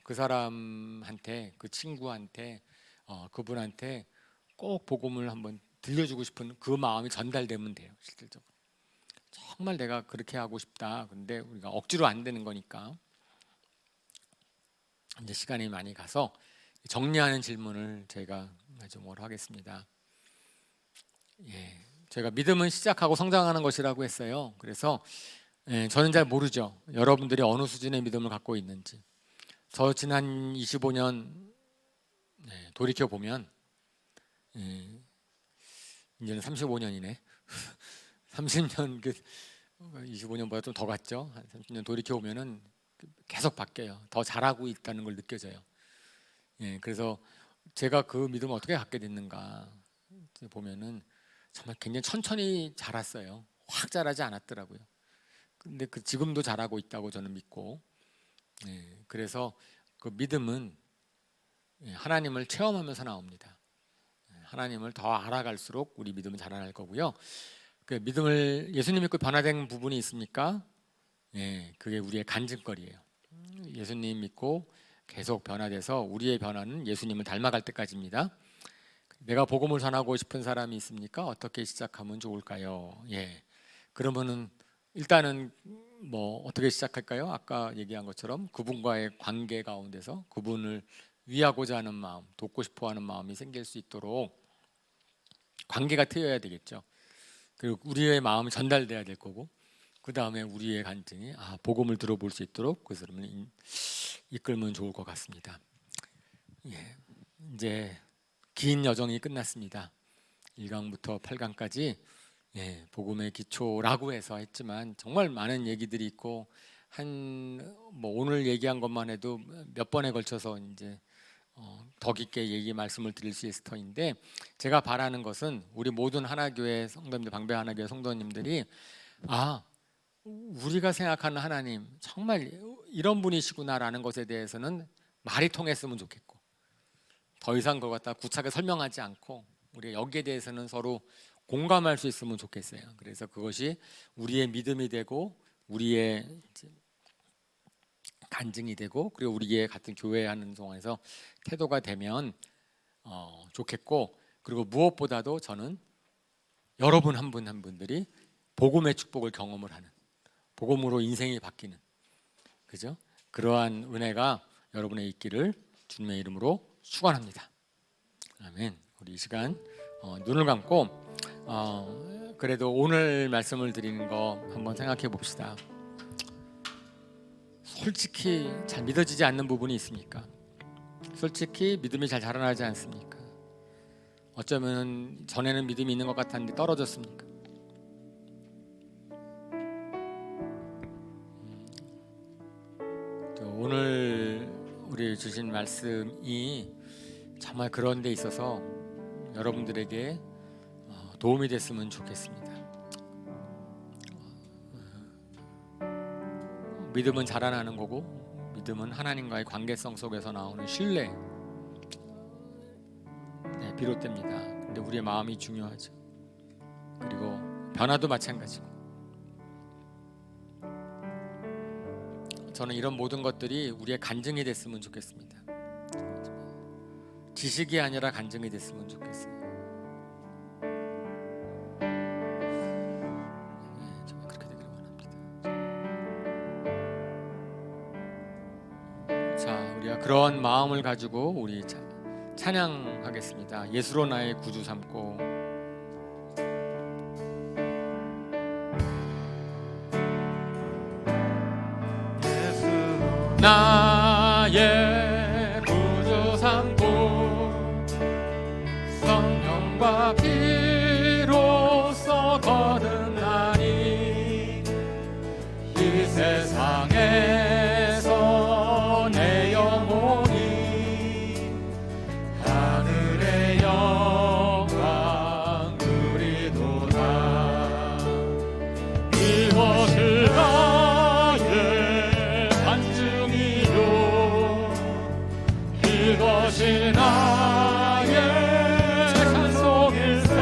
그 사람한테, 그 친구한테, 그분한테 꼭 복음을 한번 들려주고 싶은 그 마음이 전달되면 돼요. 실질적으로 정말 내가 그렇게 하고 싶다. 근데 우리가 억지로 안 되는 거니까 이제 시간이 많이 가서 정리하는 질문을 제가 마지막으로 하겠습니다. 제가 믿음은 시작하고 성장하는 것이라고 했어요. 그래서 저는 잘 모르죠. 여러분들이 어느 수준의 믿음을 갖고 있는지. 저 지난 25년 돌이켜 보면, 이제는 35년이네. 30년 25년보다 좀 더 갔죠. 한 30년 돌이켜 보면은 계속 바뀌어요. 더 잘하고 있다는 걸 느껴져요. 그래서 제가 그 믿음을 어떻게 갖게 됐는가 보면은 정말 굉장히 천천히 자랐어요. 확 자라지 않았더라고요. 근데 지금도 잘하고 있다고 저는 믿고, 그래서 그 믿음은 하나님을 체험하면서 나옵니다. 하나님을 더 알아갈수록 우리 믿음은 자라날 거고요. 그 믿음을 예수님 믿고 변화된 부분이 있습니까? 그게 우리의 간증거리예요. 예수님 믿고 계속 변화돼서 우리의 변화는 예수님을 닮아갈 때까지입니다. 내가 복음을 전하고 싶은 사람이 있습니까? 어떻게 시작하면 좋을까요? 그러면은 일단은 뭐 어떻게 시작할까요? 아까 얘기한 것처럼 그분과의 관계 가운데서 그분을 위하고자 하는 마음, 돕고 싶어하는 마음이 생길 수 있도록 관계가 트여야 되겠죠. 그리고 우리의 마음이 전달돼야 될 거고, 그 다음에 우리의 간증이 복음을 들어볼 수 있도록 그 사람을 이끌면 좋을 것 같습니다. 이제 긴 여정이 끝났습니다. 1강부터 8강까지 복음의 기초라고 해서 했지만 정말 많은 얘기들이 있고, 뭐 오늘 얘기한 것만 해도 몇 번에 걸쳐서 이제 더 깊게 얘기 말씀을 드릴 수 있을 터인데, 제가 바라는 것은 우리 모든 하나교회 성도님들, 방배 하나교회 성도님들이 우리가 생각하는 하나님 정말 이런 분이시구나라는 것에 대해서는 말이 통했으면 좋겠고, 더 이상 그걸 갖다 구차하게 설명하지 않고 우리가 여기에 대해서는 서로 공감할 수 있으면 좋겠어요. 그래서 그것이 우리의 믿음이 되고 우리의 간증이 되고, 그리고 우리의 같은 교회하는 동안에서 태도가 되면 좋겠고, 그리고 무엇보다도 저는 여러분 한 분 한 분들이 복음의 축복을 경험을 하는, 복음으로 인생이 바뀌는, 그죠? 그러한 은혜가 여러분의 있기를 주님의 이름으로 축원합니다. 아멘. 우리 이 시간 눈을 감고 그래도 오늘 말씀을 드리는 거 한번 생각해 봅시다. 솔직히 잘 믿어지지 않는 부분이 있습니까? 솔직히 믿음이 잘 자라나지 않습니까? 어쩌면 전에는 믿음이 있는 것 같았는데 떨어졌습니까? 오늘 우리 주신 말씀이 정말 그런 데 있어서 여러분들에게 도움이 됐으면 좋겠습니다. 믿음은 자라나는 거고, 믿음은 하나님과의 관계성 속에서 나오는 신뢰 비롯됩니다. 근데 우리의 마음이 중요하죠. 그리고 변화도 마찬가지고, 저는 이런 모든 것들이 우리의 간증이 됐으면 좋겠습니다. 지식이 아니라 간증이 됐으면 좋겠어요. 정말 그렇게 되기를 원합니다. 자, 우리가 그런 마음을 가지고 우리 찬양하겠습니다. 예수로 나의 구주 삼고. 나의 구주 삼고 성령과 피로써 거듭나니 이 세상에서 내 영혼이 하늘의 영광 누리도다. 이것을 이것이 나의 찬송일세.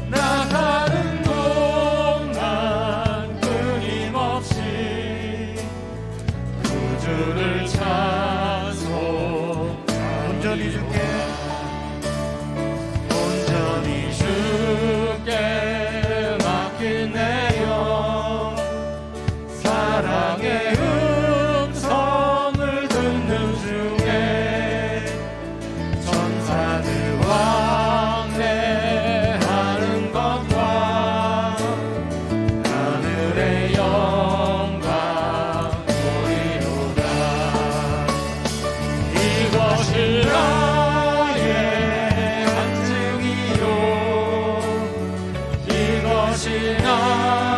나가는 동안 끊임없이 구주를 찬송하리로다. 온전히 주께 맡긴 내 영, 사랑의 이것이 나의